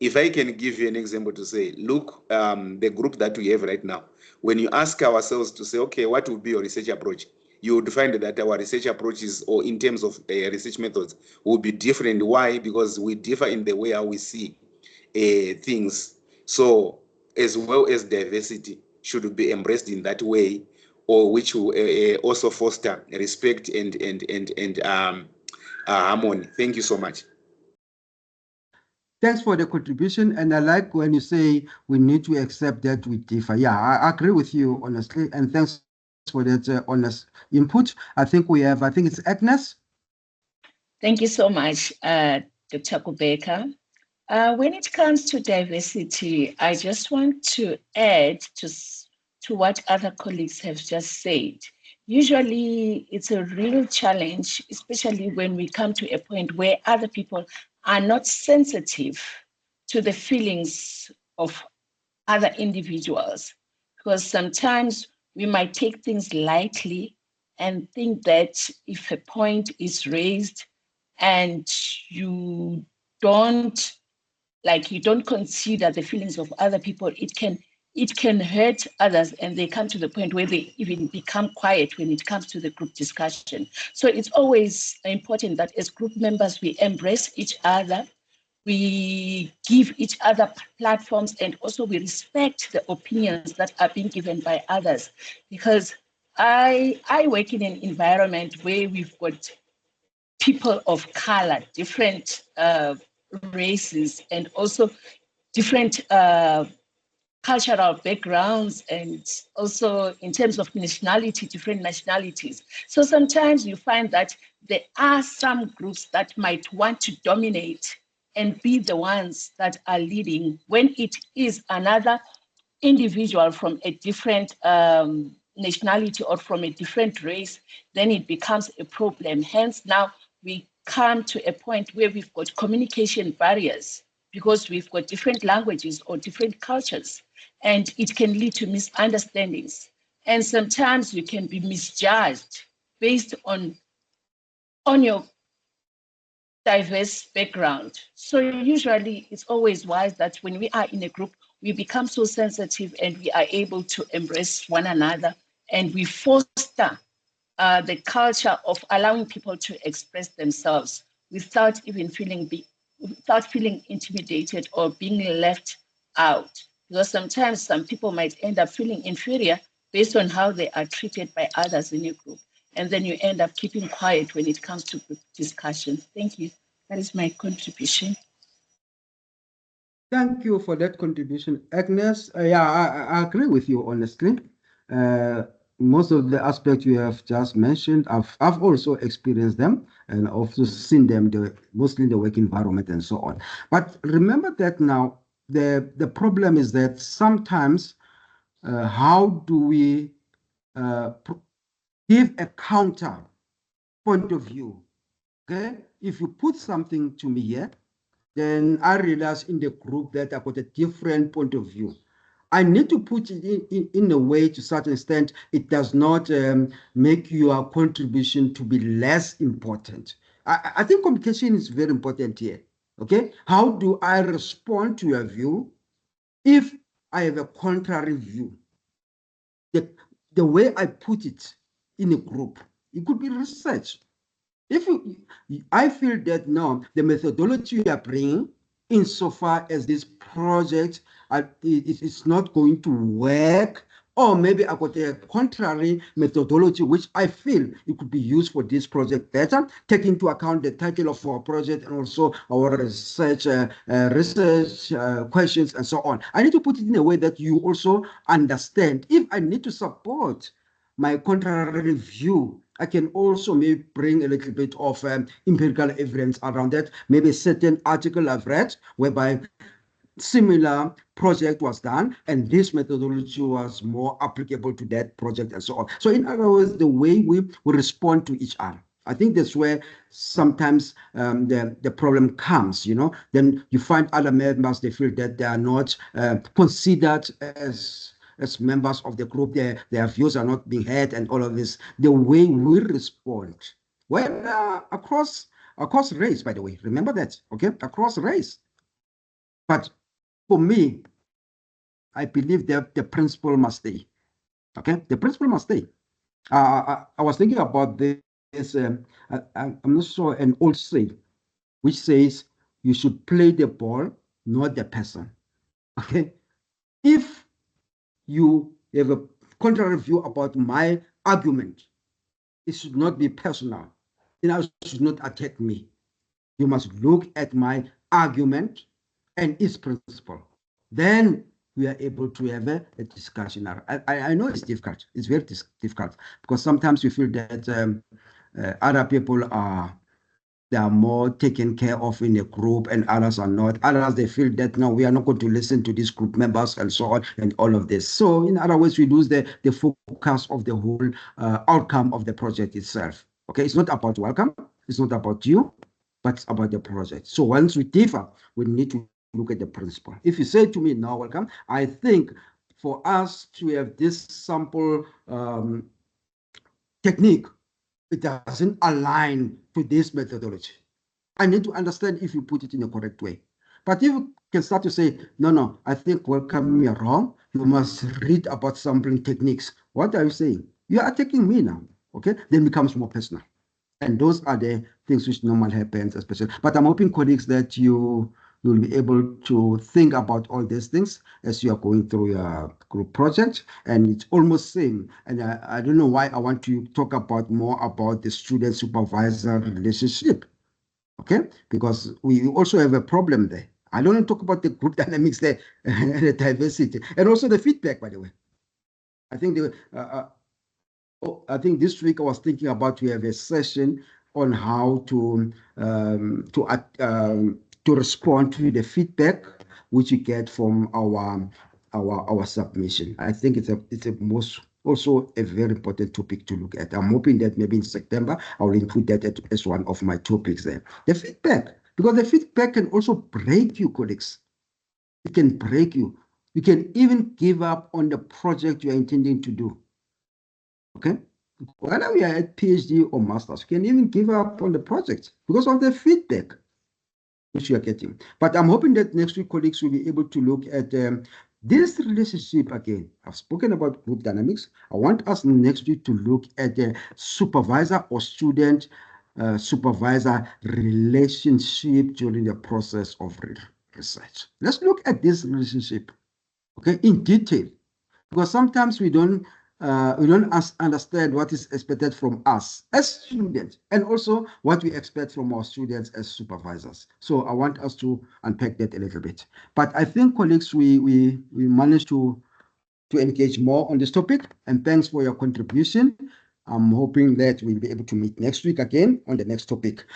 if I can give you an example to say, look, the group that we have right now, when you ask ourselves to say, okay, what would be your research approach? You would find that our research approaches, or in terms of research methods, will be different. Why? Because we differ in the way how we see things. So, as well as diversity should be embraced in that way, or which will also foster respect and harmony. Thank you so much. Thanks for the contribution. And I like when you say we need to accept that we differ. Yeah, I agree with you, honestly. And thanks for that honest input. I think it's Agnes. Thank you so much, Dr. Kubeka. When it comes to diversity, I just want to add to what other colleagues have just said. Usually, it's a real challenge, especially when we come to a point where other people are not sensitive to the feelings of other individuals. Because sometimes we might take things lightly and think that if a point is raised and you don't you don't consider the feelings of other people, it can hurt others, and they come to the point where they even become quiet when it comes to the group discussion. So it's always important that as group members we embrace each other, we give each other platforms, and also we respect the opinions that are being given by others. Because I work in an environment where we've got people of color, different races, and also different cultural backgrounds, and also in terms of nationality, different nationalities. So sometimes you find that there are some groups that might want to dominate and be the ones that are leading, when it is another individual from a different nationality or from a different race, then it becomes a problem. Hence, now we come to a point where we've got communication barriers because we've got different languages or different cultures, and it can lead to misunderstandings. And sometimes you can be misjudged based on your diverse background. So usually it's always wise that when we are in a group, we become so sensitive and we are able to embrace one another, and we foster the culture of allowing people to express themselves without even without feeling intimidated or being left out. Because sometimes some people might end up feeling inferior based on how they are treated by others in your group. And then you end up keeping quiet when it comes to group discussions. Thank you. That is my contribution. Thank you for that contribution, Agnes. Yeah, I agree with you, honestly. Most of the aspects you have just mentioned, I've also experienced them and also seen them, mostly in the work environment and so on. But remember that now, the problem is that sometimes, how do we give a counter point of view? Okay, if you put something to me here, then I realize in the group that I've got a different point of view. I need to put it in a way, to such extent, it does not make your contribution to be less important. I think communication is very important here. Okay, how do I respond to your view If I have a contrary view, the way I put it in a group, it could be research. If I feel that now the methodology you are bringing, insofar as this project it's not going to work, or maybe I got a contrary methodology which I feel it could be used for this project better, take into account the title of our project and also our research questions and so on. I need to put it in a way that you also understand. If I need to support my contrary view, I can also maybe bring a little bit of empirical evidence around that. Maybe a certain article I've read whereby similar project was done and this methodology was more applicable to that project and so on. So in other words, the way we respond to each other. I think that's where sometimes the problem comes, you know. Then you find other members, they feel that they are not considered as members of the group, their views are not being heard and all of this. The way we respond, well, across race, by the way, remember that, okay? Across race. But for me, I believe that the principle must stay, okay? The principle must stay. I was thinking about this, I'm not sure, an old saying, which says you should play the ball, not the person, okay? If you have a contrary view about my argument, it should not be personal. You should not attack me. You must look at my argument and its principle. Then we are able to have a discussion. I know it's difficult. It's very difficult because sometimes we feel that other people they are more taken care of in a group and others are not. Others, they feel that, no, we are not going to listen to these group members and so on and all of this. So in other words, we lose the focus of the whole outcome of the project itself. Okay, it's not about welcome. It's not about you, but it's about the project. So once we differ, we need to look at the principle. If you say to me, no, welcome, I think for us to have this sample technique, it doesn't align to this methodology. I need to understand if you put it in a correct way. But if you can start to say, no, I think welcome, you're wrong. You must read about sampling techniques. What are you saying? You are attacking me now, okay? Then it becomes more personal. And those are the things which normally happens, especially. But I'm hoping, colleagues, that you'll be able to think about all these things as you are going through your group project. And it's almost same. And I don't know why I want to talk about more about the student-supervisor relationship, okay? Because we also have a problem there. I don't want to talk about the group dynamics there, the diversity, and also the feedback, by the way. I think I think this week I was thinking about we have a session on how to respond to the feedback which you get from our submission. I think it's a most also a very important topic to look at. I'm hoping that maybe in September I will include that as one of my topics there. The feedback, because the feedback can also break you, colleagues. It can break you. You can even give up on the project you are intending to do. Okay, whether we are at PhD or masters, you can even give up on the project because of the feedback which you are getting. But I'm hoping that next week colleagues will be able to look at this relationship again. I've spoken about group dynamics. I want us next week to look at the supervisor or student supervisor relationship during the process of research. Let's look at this relationship, okay, in detail, because sometimes we don't understand what is expected from us as students and also what we expect from our students as supervisors. So I want us to unpack that a little bit. But I think, colleagues, we managed to engage more on this topic, and thanks for your contribution. I'm hoping that we'll be able to meet next week again on the next topic.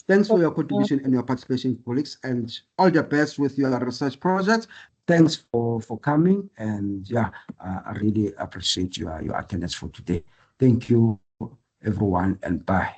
Thanks for your contribution and your participation, colleagues, and all the best with your research project. Thanks for coming, and yeah, I really appreciate your attendance for today. Thank you, everyone, and bye.